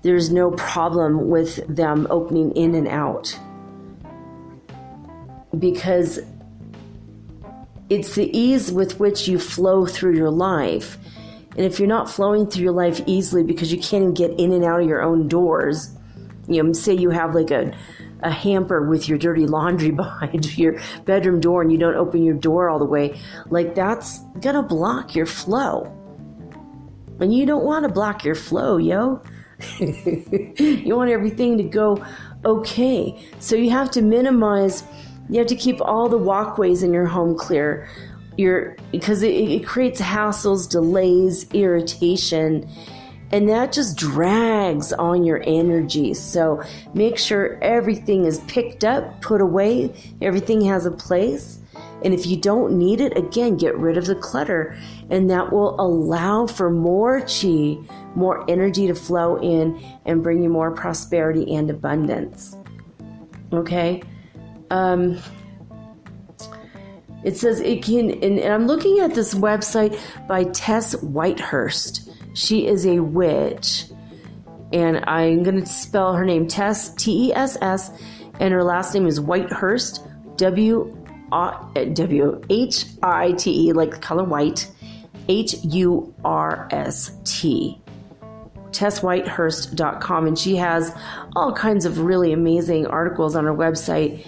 There's no problem with them opening in and out, because it's the ease with which you flow through your life. And if you're not flowing through your life easily because you can't even get in and out of your own doors, say you have like a hamper with your dirty laundry behind your bedroom door and you don't open your door all the way, like that's gonna block your flow. And you don't want to block your flow, yo. You want everything to go okay. So you have to minimize, you have to keep all the walkways in your home clear. Because it creates hassles, delays, irritation, and that just drags on your energy. So make sure everything is picked up, put away, everything has a place. And if you don't need it, again, get rid of the clutter. And that will allow for more chi, more energy to flow in and bring you more prosperity and abundance. Okay? It says it can, and I'm looking at this website by Tess Whitehurst. She is a witch. And I'm going to spell her name Tess, Tess, and her last name is Whitehurst, W-H-I-T-E, like the color white, H-U-R-S-T. TessWhitehurst.com, and she has all kinds of really amazing articles on her website.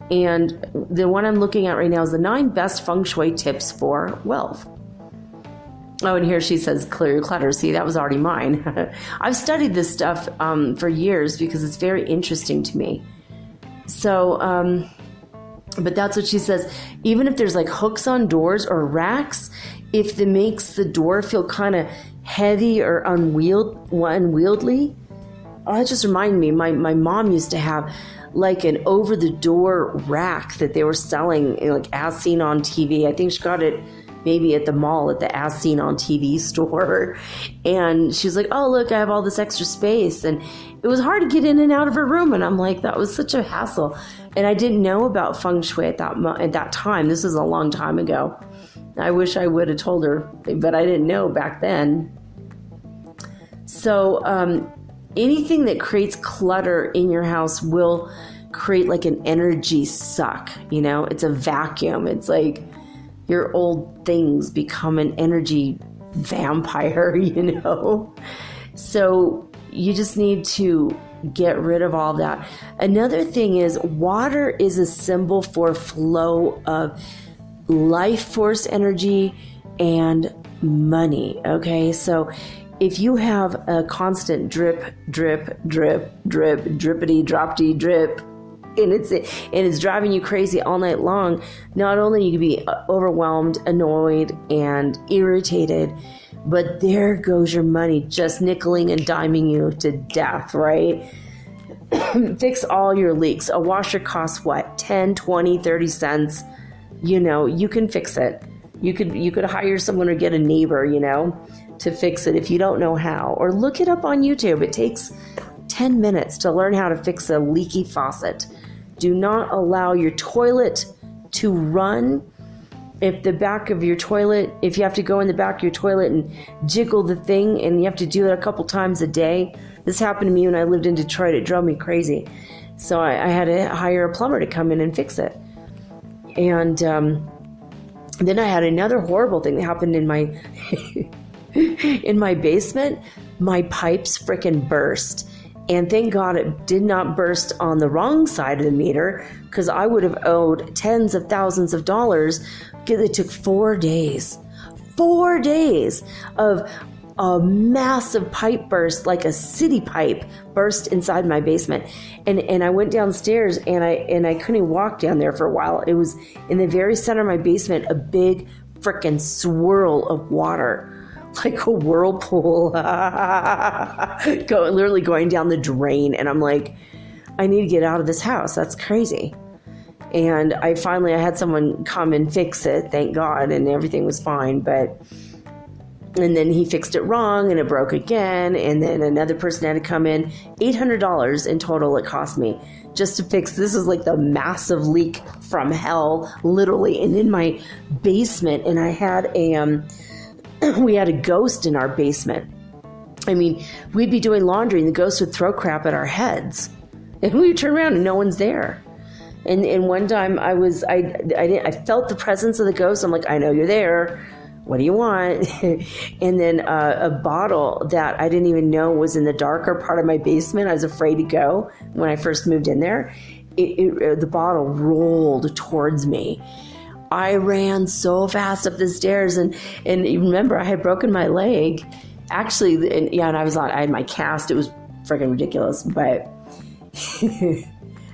And the one I'm looking at right now is the 9 best Feng Shui tips for wealth. Oh, and here she says, clear your clutter. See, that was already mine. I've studied this stuff for years because it's very interesting to me. So, but that's what she says. Even if there's like hooks on doors or racks, if it makes the door feel kind of heavy or unwieldy. Oh, that just reminded me, my mom used to have like an over-the-door rack that they were selling, like as seen on TV. I think she got it maybe at the mall at the as seen on TV store. And she's like, oh, look, I have all this extra space. And it was hard to get in and out of her room. And I'm like, that was such a hassle. And I didn't know about Feng Shui at that time. This was a long time ago. I wish I would have told her, but I didn't know back then. So anything that creates clutter in your house will create like an energy suck. You know, it's a vacuum. It's like your old things become an energy vampire, you know? So you just need to get rid of all that. Another thing is water is a symbol for flow of life force energy and money. Okay, so if you have a constant drip, drip, drip, drip, drippity, droppity, drip, and it's driving you crazy all night long, not only you can be overwhelmed, annoyed, and irritated, but there goes your money just nickeling and diming you to death, right? Fix all your leaks. A washer costs what? 10, 20, 30 cents. You know, you can fix it. You could hire someone or get a neighbor, you know, to fix it if you don't know how. Or look it up on YouTube. It takes 10 minutes to learn how to fix a leaky faucet. Do not allow your toilet to run. If the back of your toilet, if you have to go in the back of your toilet and jiggle the thing, and you have to do it a couple times a day. This happened to me when I lived in Detroit. It drove me crazy. So I had to hire a plumber to come in and fix it. And then I had another horrible thing that happened in my in my basement. My pipes frickin' burst. And thank God it did not burst on the wrong side of the meter, because I would have owed tens of thousands of dollars. It took 4 days. 4 days of a massive pipe burst, like a city pipe burst inside my basement. And I went downstairs and I couldn't walk down there for a while. It was in the very center of my basement, a big frickin' swirl of water. Like a whirlpool, literally going down the drain. And I'm like, I need to get out of this house. That's crazy. And I had someone come and fix it, thank God, and everything was fine. And then he fixed it wrong and it broke again. And then another person had to come in. $800 in total it cost me just to fix. This is like the massive leak from hell, literally. And in my basement, and I had we had a ghost in our basement. I mean, we'd be doing laundry and the ghost would throw crap at our heads. And we would turn around and no one's there. And one time I felt the presence of the ghost. I'm like, I know you're there. What do you want? And then a bottle that I didn't even know was in the darker part of my basement. I was afraid to go when I first moved in there. The bottle rolled towards me. I ran so fast up the stairs, and remember, I had broken my leg, Actually, and I had my cast. It was freaking ridiculous. But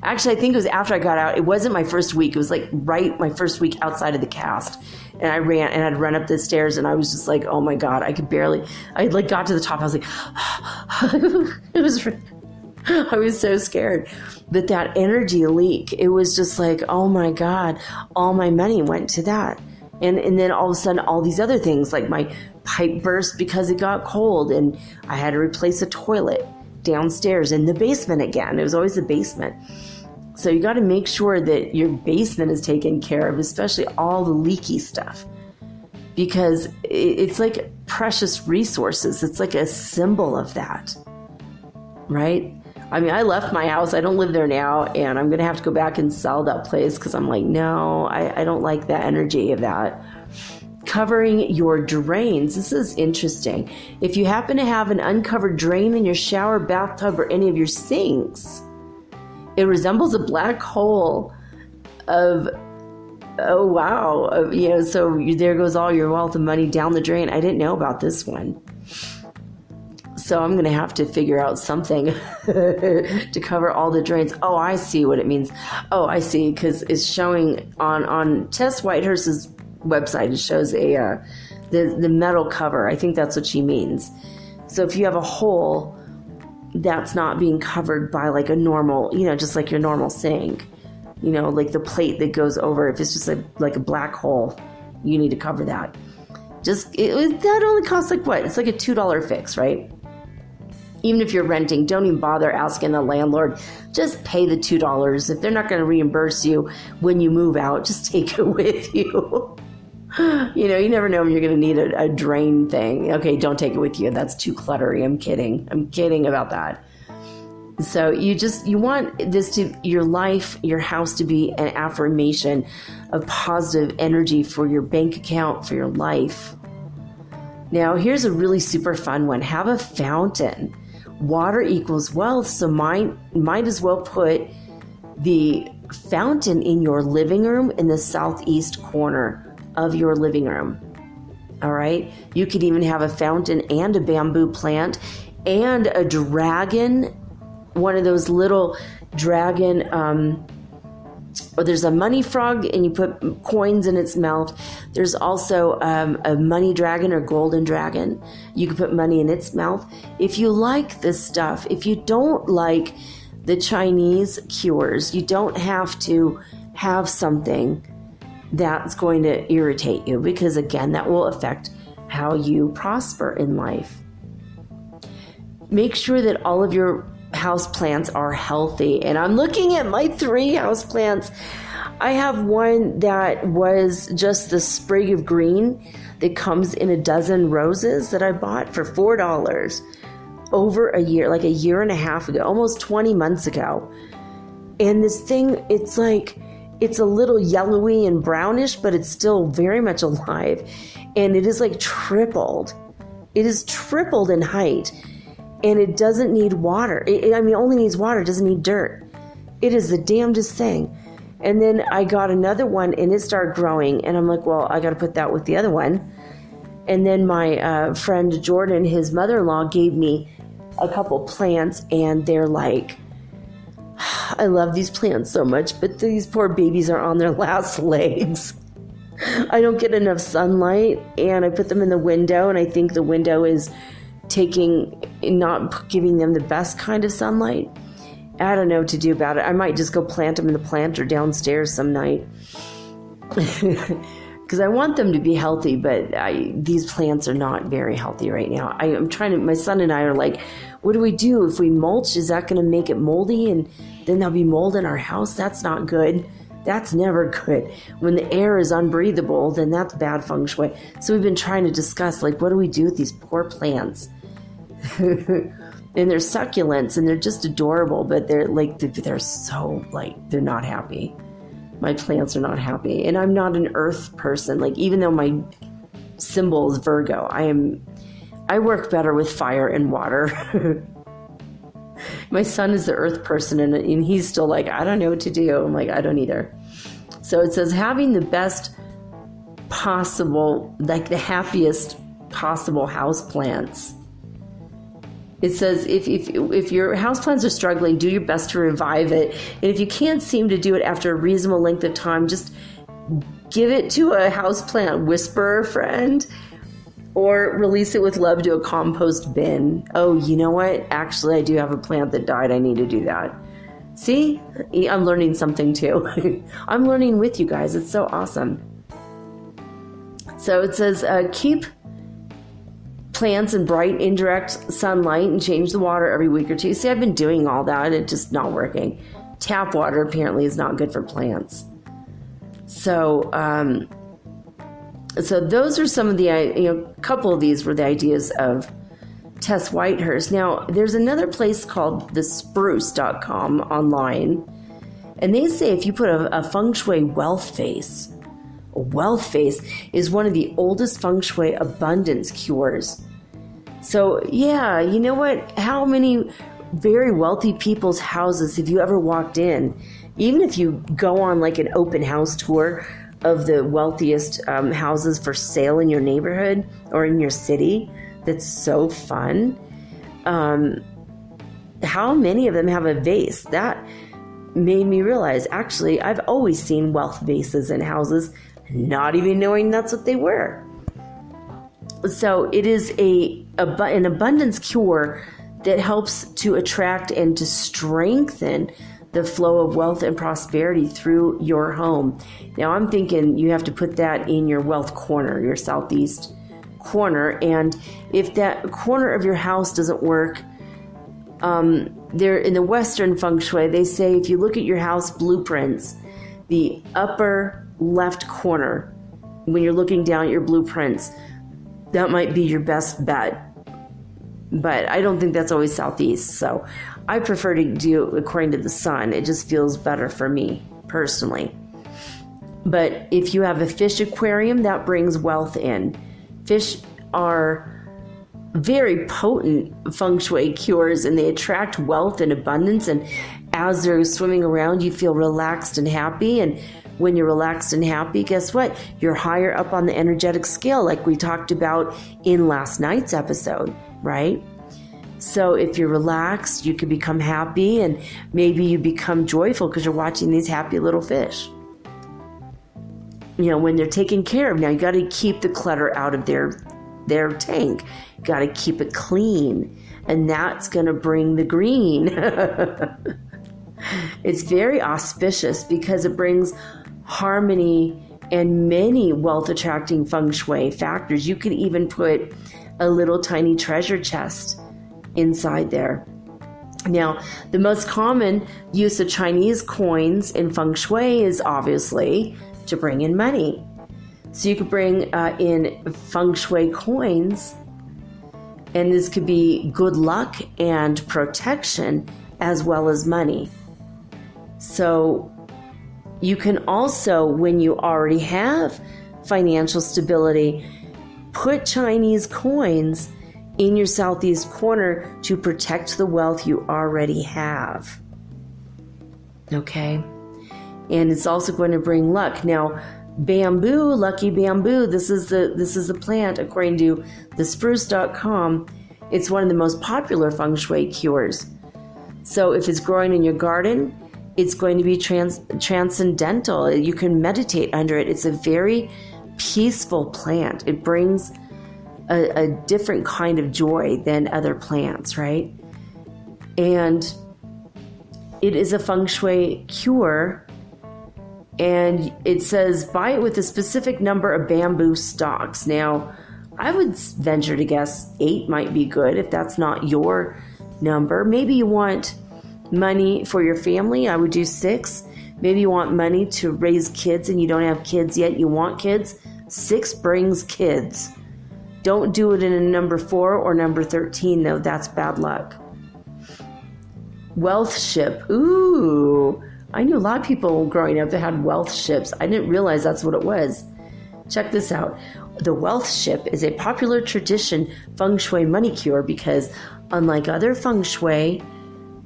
actually, I think it was after I got out. It wasn't my first week. It was like right my first week outside of the cast. And I'd run up the stairs, and I was just like, oh my God, I like got to the top. I was like, I was so scared. But that energy leak, it was just like, oh my God, all my money went to that. And then all of a sudden, all these other things, like my pipe burst because it got cold, and I had to replace a toilet downstairs in the basement again. It was always the basement. So you got to make sure that your basement is taken care of, especially all the leaky stuff, because it's like precious resources. It's like a symbol of that, right? I mean, I left my house. I don't live there now, and I'm going to have to go back and sell that place because I'm like, no, I don't like the energy of that. Covering your drains. This is interesting. If you happen to have an uncovered drain in your shower, bathtub, or any of your sinks, it resembles a black hole of, oh wow, so there goes all your wealth and money down the drain. I didn't know about this one. So I'm going to have to figure out something to cover all the drains. Oh, I see what it means. Oh, I see, because it's showing on Tess Whitehurst's website, it shows the metal cover. I think that's what she means. So if you have a hole that's not being covered by like a normal, just like your normal sink, like the plate that goes over, if it's just like a black hole, you need to cover that. That only costs like what? It's like a $2 fix, right? Even if you're renting, don't even bother asking the landlord. Just pay the $2. If they're not going to reimburse you when you move out, just take it with you. You never know when you're going to need a drain thing. Okay, don't take it with you. That's too cluttery. I'm kidding about that. So you want your life, your house to be an affirmation of positive energy for your bank account, for your life. Now, here's a really super fun one. Have a fountain. Water equals wealth, so might as well put the fountain in your living room in the southeast corner of your living room. All right? You could even have a fountain and a bamboo plant and a dragon, one of those little dragon, or there's a money frog and you put coins in its mouth. There's also a money dragon or golden dragon. You can put money in its mouth. If you like this stuff, if you don't like the Chinese cures, you don't have to have something that's going to irritate you, because again, that will affect how you prosper in life. Make sure that all of your house plants are healthy. And I'm looking at my 3 house plants. I have one that was just the sprig of green that comes in a dozen roses that I bought for $4 over a year, like a year and a half ago, almost 20 months ago. And this thing, it's a little yellowy and brownish, but it's still very much alive. And it is like tripled. It is tripled in height. And it doesn't need water. It only needs water. It doesn't need dirt. It is the damnedest thing. And then I got another one, and it started growing. And I'm like, well, I got to put that with the other one. And then my friend Jordan, his mother-in-law, gave me a couple plants, and they're like, I love these plants so much, but these poor babies are on their last legs. I don't get enough sunlight, and I put them in the window, and I think the window is not giving them the best kind of sunlight. I don't know what to do about it. I might just go plant them in the planter downstairs some night. Because I want them to be healthy, but these plants are not very healthy right now. My son and I are like, what do we do? If we mulch, is that going to make it moldy? And then there'll be mold in our house? That's not good. That's never good. When the air is unbreathable, then that's bad feng shui. So we've been trying to discuss, what do we do with these poor plants? And they're succulents, and they're just adorable, but they're so, they're not happy. My plants are not happy. And I'm not an earth person. Even though my symbol is Virgo, I work better with fire and water. My son is the earth person, and he's still I don't know what to do. I'm like, I don't either. So it says having the best possible, the happiest possible house plants. It says if your houseplants are struggling, do your best to revive it. And if you can't seem to do it after a reasonable length of time, just give it to a houseplant whisperer friend, or release it with love to a compost bin. Oh, you know what? Actually, I do have a plant that died. I need to do that. See? I'm learning something too. I'm learning with you guys. It's so awesome. So it says, keep plants in bright indirect sunlight and change the water every week or two. See, I've been doing all that. It's just not working. Tap water apparently is not good for plants. So, so those are some of the, a couple of these were the ideas of Tess Whitehurst. Now, there's another place called thespruce.com online, and they say if you put a Feng Shui wealth face, a wealth face is one of the oldest Feng Shui abundance cures. So, yeah, you know what? How many very wealthy people's houses have you ever walked in? Even if you go on like an open house tour of the wealthiest houses for sale in your neighborhood or in your city, that's so fun. How many of them have a vase? That made me realize, actually, I've always seen wealth vases in houses, not even knowing that's what they were. So it is an abundance cure that helps to attract and to strengthen the flow of wealth and prosperity through your home. Now, I'm thinking you have to put that in your wealth corner, your southeast corner. And if that corner of your house doesn't work, there in the Western Feng Shui, they say if you look at your house blueprints, the upper left corner, when you're looking down at your blueprints, that might be your best bet. But I don't think that's always southeast. So I prefer to do according to the sun. It just feels better for me personally. But if you have a fish aquarium, that brings wealth in. Fish are very potent Feng Shui cures, and they attract wealth and abundance. And as they're swimming around, you feel relaxed and happy. And when you're relaxed and happy, guess what? You're higher up on the energetic scale, like we talked about in last night's episode, right? So if you're relaxed, you can become happy, and maybe you become joyful because you're watching these happy little fish. You know, when they're taken care of, now you got to keep the clutter out of their tank. You got to keep it clean, and that's going to bring the green. It's very auspicious because it brings harmony and many wealth-attracting Feng Shui factors. You could even put a little tiny treasure chest inside there. Now, the most common use of Chinese coins in Feng Shui is obviously to bring in money. So you could bring in Feng Shui coins, and this could be good luck and protection as well as money. So you can also, when you already have financial stability, put Chinese coins in your southeast corner to protect the wealth you already have. Okay? And it's also going to bring luck. Now, bamboo, lucky bamboo, this is the plant according to thespruce.com. It's one of the most popular Feng Shui cures. So if it's growing in your garden, it's going to be transcendental. You can meditate under it. It's a very peaceful plant. It brings a different kind of joy than other plants, right? And it is a Feng Shui cure. And it says, buy it with a specific number of bamboo stalks. Now, I would venture to guess 8 might be good if that's not your number. Maybe you want money for your family. I would do 6. Maybe you want money to raise kids and you don't have kids yet. You want kids. 6 brings kids. Don't do it in a number 4 or number 13, though. That's bad luck. Wealth ship. Ooh. I knew a lot of people growing up that had wealth ships. I didn't realize that's what it was. Check this out. The wealth ship is a popular tradition Feng Shui money cure because unlike other Feng Shui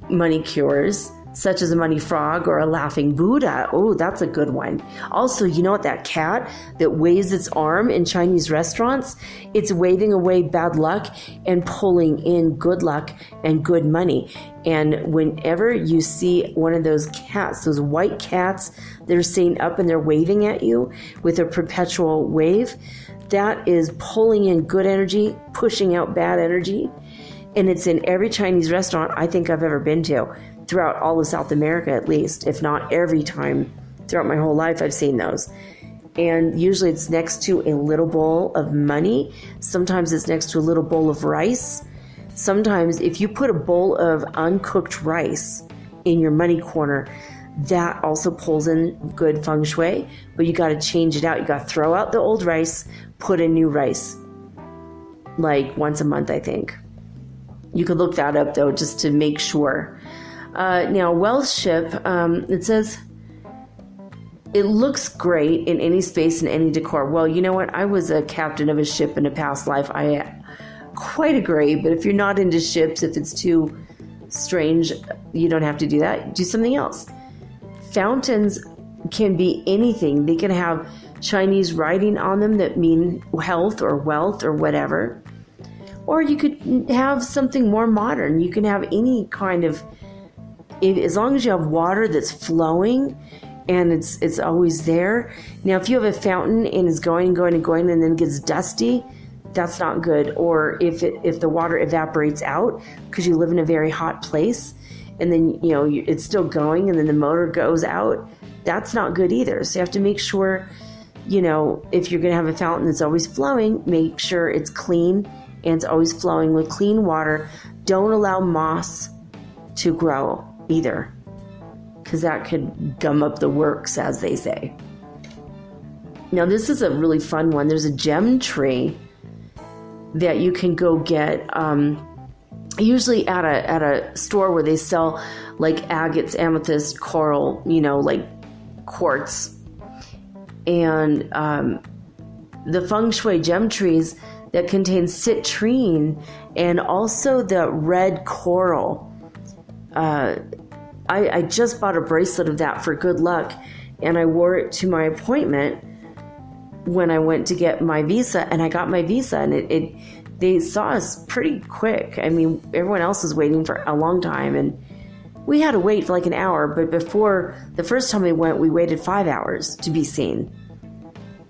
money cures, such as a money frog or a laughing Buddha. Oh, that's a good one. Also, you know what, that cat that waves its arm in Chinese restaurants, it's waving away bad luck and pulling in good luck and good money. And whenever you see one of those cats, those white cats that are sitting up and they're waving at you with a perpetual wave, that is pulling in good energy, pushing out bad energy. And it's in every Chinese restaurant I think I've ever been to, throughout all of South America at least, if not every time throughout my whole life I've seen those. And usually it's next to a little bowl of money. Sometimes it's next to a little bowl of rice. Sometimes if you put a bowl of uncooked rice in your money corner, that also pulls in good feng shui, but you got to change it out. You got to throw out the old rice, put in new rice, like once a month, I think. You could look that up though, just to make sure. Now, wealth ship, it says, it looks great in any space and any decor. Well, you know what? I was a captain of a ship in a past life. I quite agree, but if you're not into ships, if it's too strange, you don't have to do that. Do something else. Fountains can be anything. They can have Chinese writing on them that mean health or wealth or whatever. Or you could have something more modern. You can have any kind of, as long as you have water that's flowing and it's always there. Now, if you have a fountain and it's going and going and going and then gets dusty, that's not good. Or if the water evaporates out because you live in a very hot place and then it's still going and then the motor goes out, that's not good either. So you have to make sure, if you're going to have a fountain that's always flowing, make sure it's clean and it's always flowing with clean water. Don't allow moss to grow either, because that could gum up the works, as they say. Now, this is a really fun one. There's a gem tree that you can go get, usually at a store where they sell like agates, amethyst, coral, like quartz. And the feng shui gem trees that contain citrine and also the red coral. I just bought a bracelet of that for good luck, and I wore it to my appointment when I went to get my visa, and I got my visa, and they saw us pretty quick. I mean, everyone else was waiting for a long time, and we had to wait for like an hour, but before the first time we went, we waited 5 hours to be seen.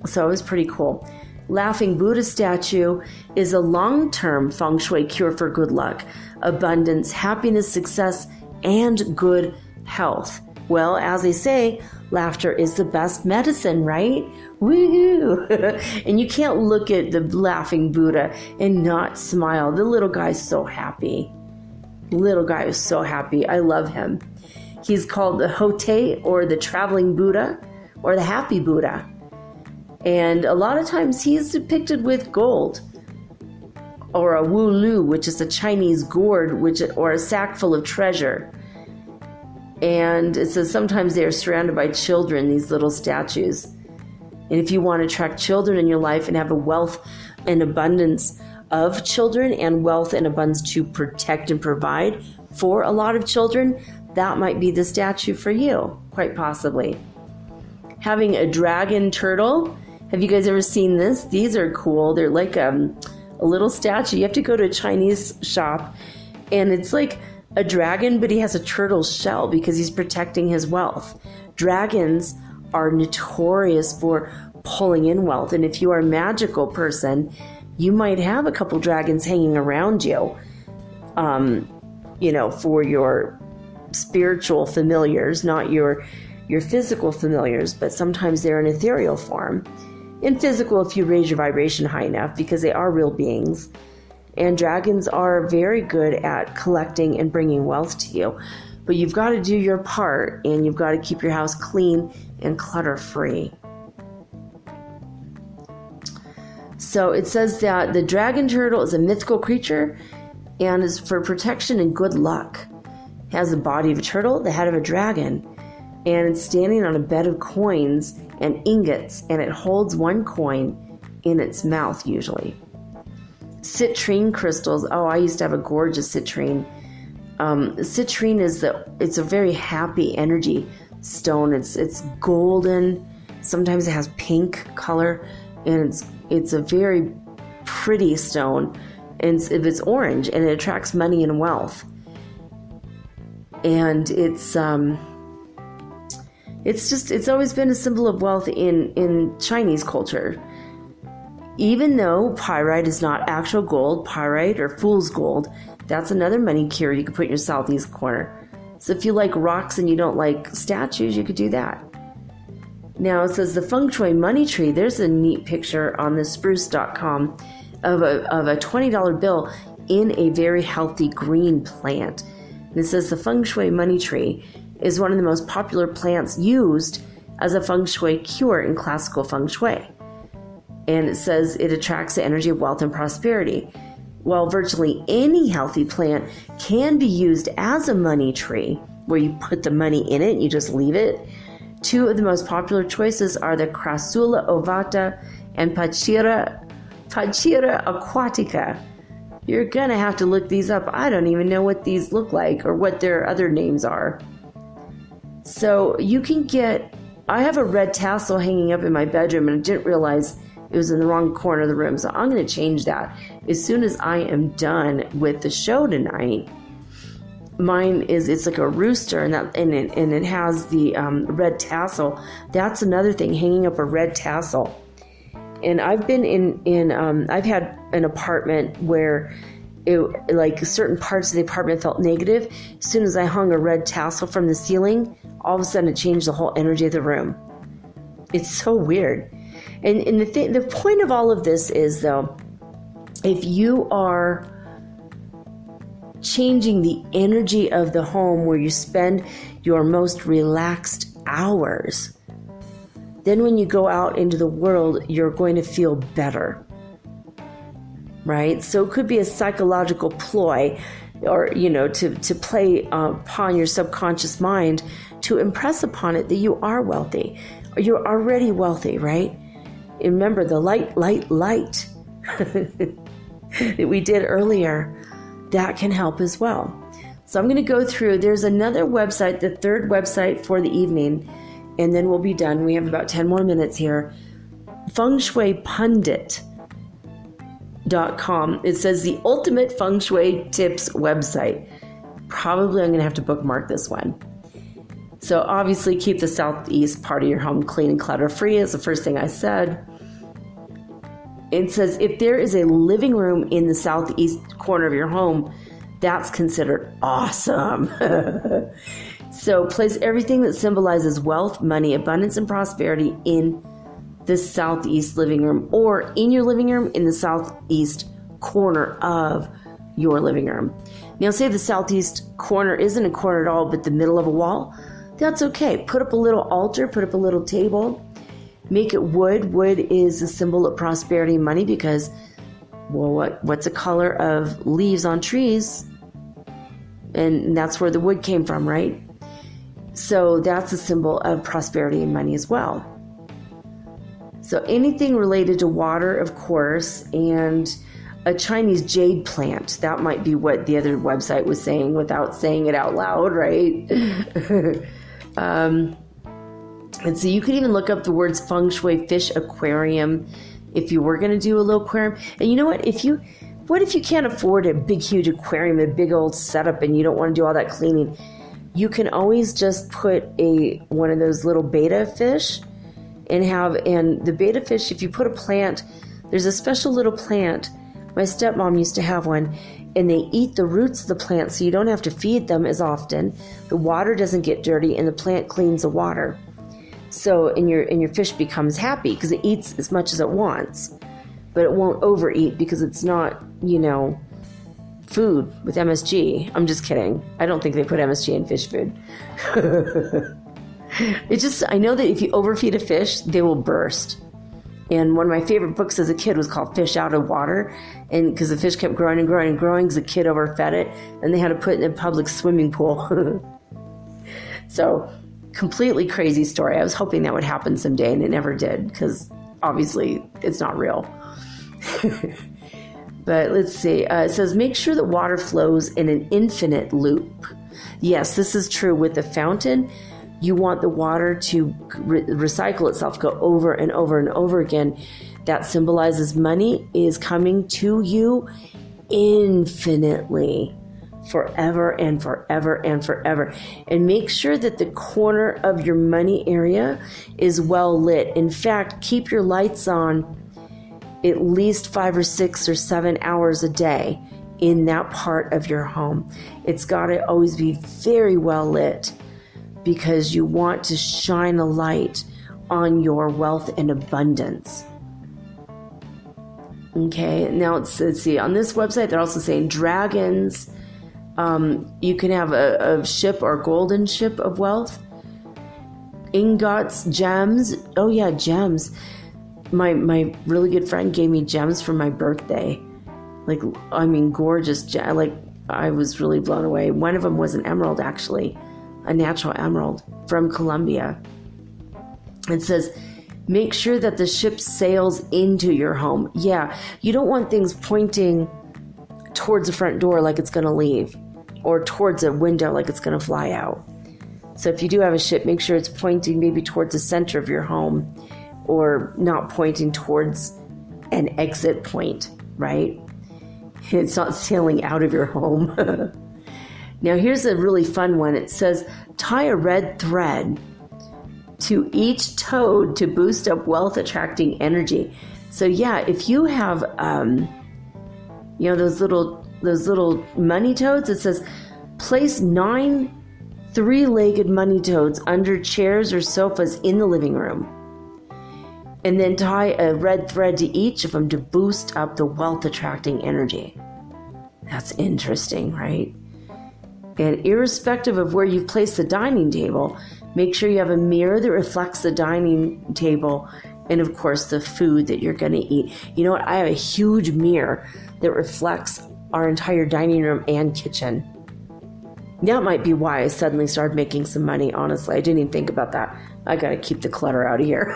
So it was pretty cool. Laughing Buddha statue is a long-term feng shui cure for good luck, abundance, happiness, success, and good health. Well, as they say, laughter is the best medicine, right? Woohoo! And you can't look at the laughing Buddha and not smile. The little guy's so happy. Little guy is so happy. I love him. He's called the Hote, or the traveling Buddha, or the happy Buddha. And a lot of times he's depicted with gold, or a wu lu, which is a Chinese gourd, or a sack full of treasure. And it says sometimes they are surrounded by children, these little statues. And if you want to attract children in your life and have a wealth and abundance of children and wealth and abundance to protect and provide for a lot of children, that might be the statue for you, quite possibly. Having a dragon turtle. Have you guys ever seen this? These are cool. They're like a little statue. You have to go to a Chinese shop, and it's like a dragon, but he has a turtle shell because he's protecting his wealth. Dragons are notorious for pulling in wealth, and if you are a magical person, you might have a couple dragons hanging around you, for your spiritual familiars, not your physical familiars, but sometimes they're in ethereal form. In physical, if you raise your vibration high enough, because they are real beings. And dragons are very good at collecting and bringing wealth to you. But you've got to do your part, and you've got to keep your house clean and clutter-free. So it says that the dragon turtle is a mythical creature and is for protection and good luck. It has the body of a turtle, the head of a dragon, and it's standing on a bed of coins and ingots, and it holds one coin in its mouth usually. Citrine crystals. Oh, I used to have a gorgeous citrine Citrine it's a very happy energy stone. It's golden. Sometimes it has pink color, and it's a very pretty stone. And if it's orange, and it attracts money and wealth. And it's always been a symbol of wealth in Chinese culture. Even though pyrite is not actual gold, pyrite or fool's gold, that's another money cure you could put in your southeast corner. So if you like rocks and you don't like statues, you could do that. Now it says the Feng Shui money tree. There's a neat picture on the spruce.com of a $20 bill in a very healthy green plant. And it says the Feng Shui money tree is one of the most popular plants used as a Feng Shui cure in classical Feng Shui. And it says it attracts the energy of wealth and prosperity. While virtually any healthy plant can be used as a money tree, where you put the money in it and you just leave it, two of the most popular choices are the Crassula ovata and Pachira aquatica. You're going to have to look these up. I don't even know what these look like or what their other names are. So you can get, I have a red tassel hanging up in my bedroom, and I didn't realize it was in the wrong corner of the room. So I'm going to change that as soon as I am done with the show tonight. Mine it's like a rooster, and it has the red tassel. That's another thing, hanging up a red tassel. And I've been I've had an apartment where certain parts of the apartment felt negative. As soon as I hung a red tassel from the ceiling, all of a sudden it changed the whole energy of the room. It's so weird. And the point of all of this is, though, if you are changing the energy of the home where you spend your most relaxed hours, then when you go out into the world, you're going to feel better, right? So it could be a psychological ploy, or, to play upon your subconscious mind to impress upon it that you are wealthy, or you're already wealthy, right? And remember the light that we did earlier, that can help as well. So I'm going to go through, there's another website, the third website for the evening, and then we'll be done. We have about 10 more minutes here. fengshuipundit.com. It says the ultimate feng shui tips website. Probably I'm going to have to bookmark this one. So obviously keep the southeast part of your home clean and clutter free is the first thing I said. It says if there is a living room in the southeast corner of your home, that's considered awesome. So place everything that symbolizes wealth, money, abundance, and prosperity in the southeast living room, or in your living room in the southeast corner of your living room. Now, say the southeast corner isn't a corner at all, but the middle of a wall. That's okay. Put up a little altar, put up a little table, make it wood. Wood is a symbol of prosperity and money because, well, what's the color of leaves on trees? And that's where the wood came from, right? So that's a symbol of prosperity and money as well. So anything related to water, of course, and a Chinese jade plant. That might be what the other website was saying without saying it out loud, right? And so you could even look up the words feng shui fish aquarium if you were going to do a little aquarium. And you know what? What if you can't afford a big, huge aquarium, a big old setup, and you don't want to do all that cleaning? You can always just put one of those little betta fish and the betta fish, if you put a plant, there's a special little plant. My stepmom used to have one, and they eat the roots of the plant, so you don't have to feed them as often. The water doesn't get dirty, and the plant cleans the water. So, and your fish becomes happy because it eats as much as it wants, but it won't overeat because it's not, food with MSG. I'm just kidding. I don't think they put MSG in fish food. I know that if you overfeed a fish, they will burst. And one of my favorite books as a kid was called Fish Out of Water. And because the fish kept growing and growing and growing because the kid overfed it, and they had to put it in a public swimming pool. So, completely crazy story. I was hoping that would happen someday, and it never did because obviously it's not real. But let's see. It says, make sure that water flows in an infinite loop. Yes, this is true with the fountain. You want the water to recycle itself, go over and over and over again. That symbolizes money is coming to you infinitely, forever and forever and forever. And make sure that the corner of your money area is well lit. In fact, keep your lights on at least 5 or 6 or 7 hours a day in that part of your home. It's got to always be very well lit, because you want to shine a light on your wealth and abundance. Okay, now let's see. On this website, they're also saying dragons. You can have a ship or golden ship of wealth. Ingots, gems. Oh yeah, gems. My really good friend gave me gems for my birthday. Gorgeous gems. I was really blown away. One of them was an emerald, actually. A natural emerald from Colombia. It says, make sure that the ship sails into your home. Yeah, you don't want things pointing towards the front door like it's going to leave, or towards a window like it's going to fly out. So if you do have a ship, make sure it's pointing maybe towards the center of your home, or not pointing towards an exit point, right? It's not sailing out of your home. Now, here's a really fun one. It says, tie a red thread to each toad to boost up wealth attracting energy. So yeah, if you have, those little money toads, it says, place 9 3-legged money toads under chairs or sofas in the living room. And then tie a red thread to each of them to boost up the wealth attracting energy. That's interesting, right? And irrespective of where you've placed the dining table, make sure you have a mirror that reflects the dining table and, of course, the food that you're going to eat. You know what? I have a huge mirror that reflects our entire dining room and kitchen. That might be why I suddenly started making some money, honestly. I didn't even think about that. I got to keep the clutter out of here.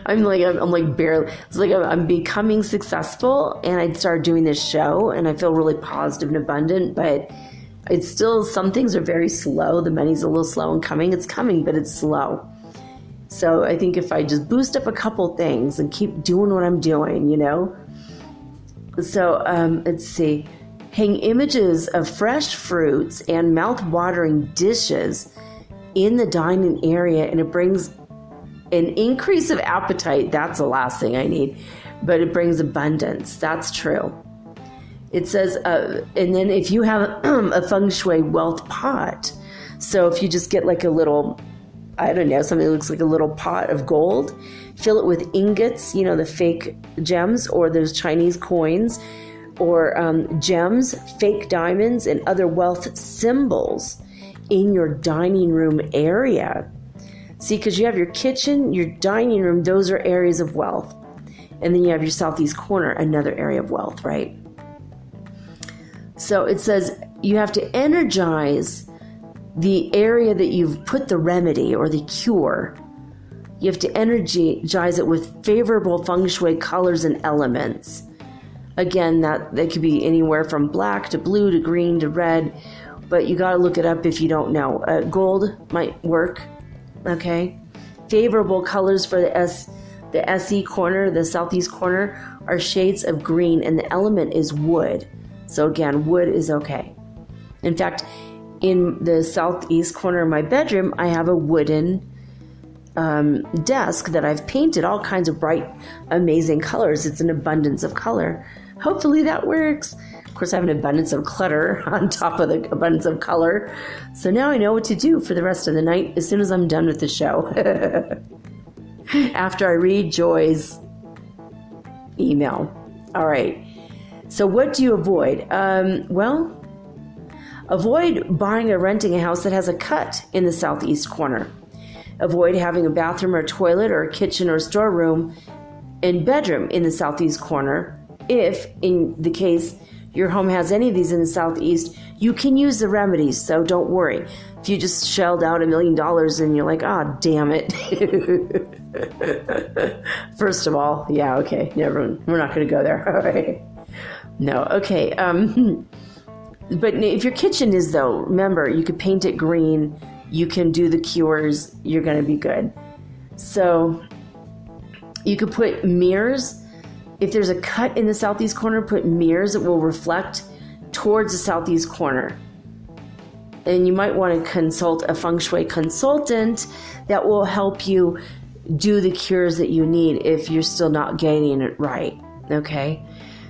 I'm barely, it's like I'm becoming successful, and I started doing this show, and I feel really positive and abundant, but it's still, some things are very slow. The money's a little slow in coming. It's coming, but it's slow. So I think if I just boost up a couple things and keep doing what I'm doing, So let's see. Hang images of fresh fruits and mouth-watering dishes in the dining area, and it brings an increase of appetite. That's the last thing I need. But it brings abundance. That's true. It says, and then if you have a Feng Shui wealth pot, so if you just get like a little, something that looks like a little pot of gold, fill it with ingots, the fake gems, or those Chinese coins, or gems, fake diamonds, and other wealth symbols in your dining room area. See, because you have your kitchen, your dining room, those are areas of wealth. And then you have your southeast corner, another area of wealth, right? So it says you have to energize the area that you've put the remedy or the cure. You have to energize it with favorable feng shui colors and elements. Again, that could be anywhere from black to blue to green to red, but you got to look it up if you don't know. Gold might work, okay? Favorable colors for the SE corner, the southeast corner, are shades of green, and the element is wood. So again, wood is okay. In fact, in the southeast corner of my bedroom, I have a wooden desk that I've painted all kinds of bright, amazing colors. It's an abundance of color. Hopefully that works. Of course, I have an abundance of clutter on top of the abundance of color. So now I know what to do for the rest of the night as soon as I'm done with the show. After I read Joy's email. All right. So what do you avoid? Avoid buying or renting a house that has a cut in the southeast corner. Avoid having a bathroom or toilet or a kitchen or storeroom and bedroom in the southeast corner. If, in the case, your home has any of these in the southeast, you can use the remedies, so don't worry. If you just shelled out $1 million and you're like, damn it. First of all, yeah, okay, never, we're not going to go there. All right. No, okay. But if your kitchen is, though, remember, you could paint it green. You can do the cures. You're going to be good. So you could put mirrors. If there's a cut in the southeast corner, put mirrors that will reflect towards the southeast corner. And you might want to consult a Feng Shui consultant that will help you do the cures that you need if you're still not getting it right. Okay?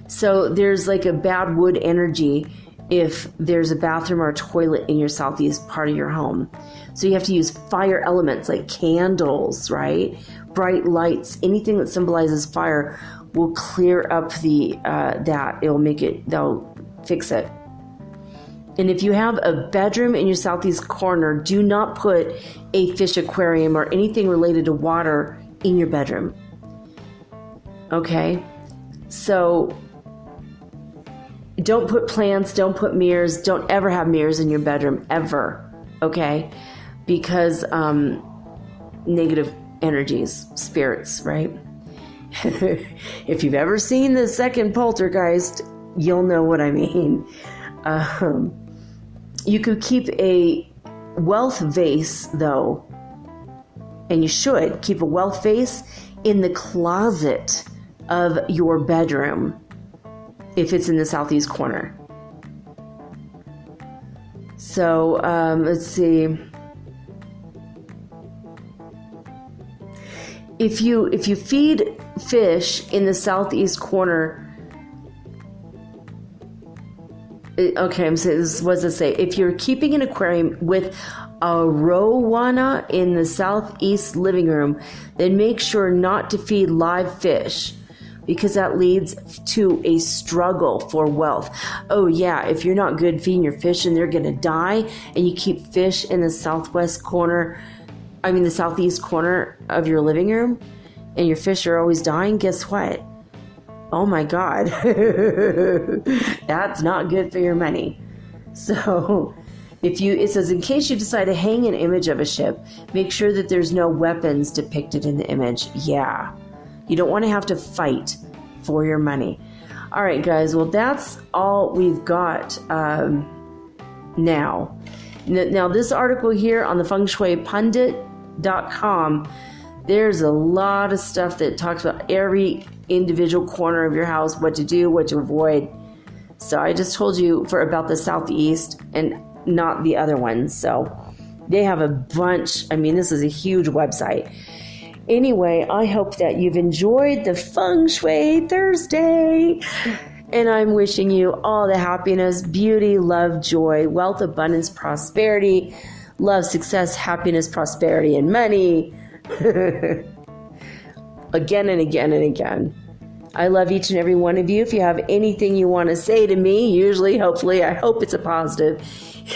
So there's like a bad wood energy if there's a bathroom or a toilet in your southeast part of your home. So you have to use fire elements like candles, right? Bright lights, anything that symbolizes fire will clear up they'll fix it. And if you have a bedroom in your southeast corner, do not put a fish aquarium or anything related to water in your bedroom. Okay? So don't put plants, don't put mirrors, don't ever have mirrors in your bedroom, ever. Okay? Because negative energies, spirits, right? If you've ever seen the second poltergeist, you'll know what I mean. You could keep a wealth vase, though, and you should keep a wealth vase in the closet of your bedroom if it's in the southeast corner. So, let's see. If you feed fish in the southeast corner, okay, I'm saying this. What does it say? If you're keeping an aquarium with a arowana in the southeast living room, then make sure not to feed live fish, because that leads to a struggle for wealth. Oh yeah, if you're not good feeding your fish and they're gonna die, and you keep fish in the southeast corner of your living room, and your fish are always dying, guess what? Oh my God, that's not good for your money. So it says, in case you decide to hang an image of a ship, make sure that there's no weapons depicted in the image. Yeah, you don't want to have to fight for your money. All right, guys, well, that's all we've got now. Now, this article here on the Feng Shui Pundit.com, there's a lot of stuff that talks about every individual corner of your house, what to do, what to avoid. So I just told you about the southeast and not the other ones. So they have a bunch. I mean, this is a huge website. Anyway, I hope that you've enjoyed the Feng Shui Thursday. And I'm wishing you all the happiness, beauty, love, joy, wealth, abundance, prosperity, love, success, happiness, prosperity, and money. Again and again and again. I love each and every one of you. If you have anything you want to say to me, usually, hopefully, I hope it's a positive.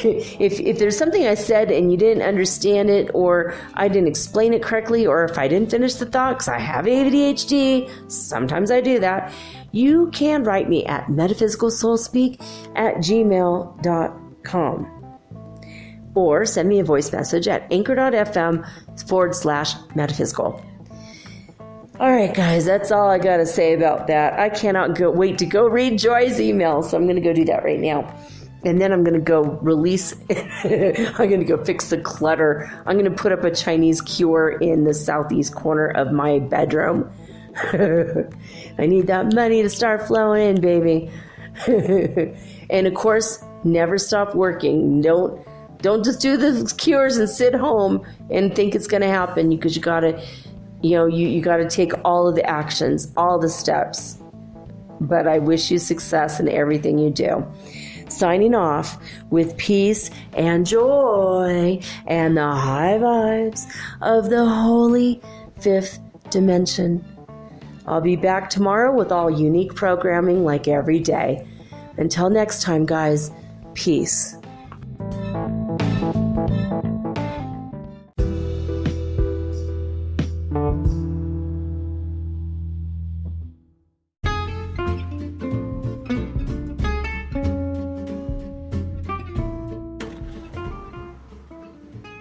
If there's something I said and you didn't understand it, or I didn't explain it correctly, or if I didn't finish the thought, because I have ADHD, sometimes I do that, you can write me at metaphysicalsoulspeak@gmail.com. Or send me a voice message at anchor.fm/metaphysical. All right, guys, that's all I got to say about that. I cannot wait to go read Joy's email, so I'm going to go do that right now. And then I'm going to go release, I'm going to go fix the clutter. I'm going to put up a Chinese cure in the southeast corner of my bedroom. I need that money to start flowing in, baby. And of course, never stop working. Don't just do the cures and sit home and think it's going to happen, because you got to, you got to take all of the actions, all the steps. But I wish you success in everything you do. Signing off with peace and joy and the high vibes of the holy fifth dimension. I'll be back tomorrow with all unique programming like every day. Until next time, guys, peace.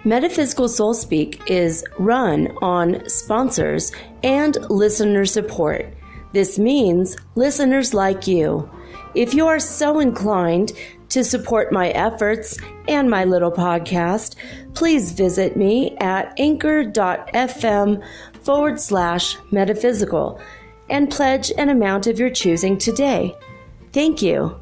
Metaphysical Soul Speak is run on sponsors and listener support. This means listeners like you. If you are so inclined to support my efforts and my little podcast, please visit me at anchor.fm/metaphysical and pledge an amount of your choosing today. Thank you.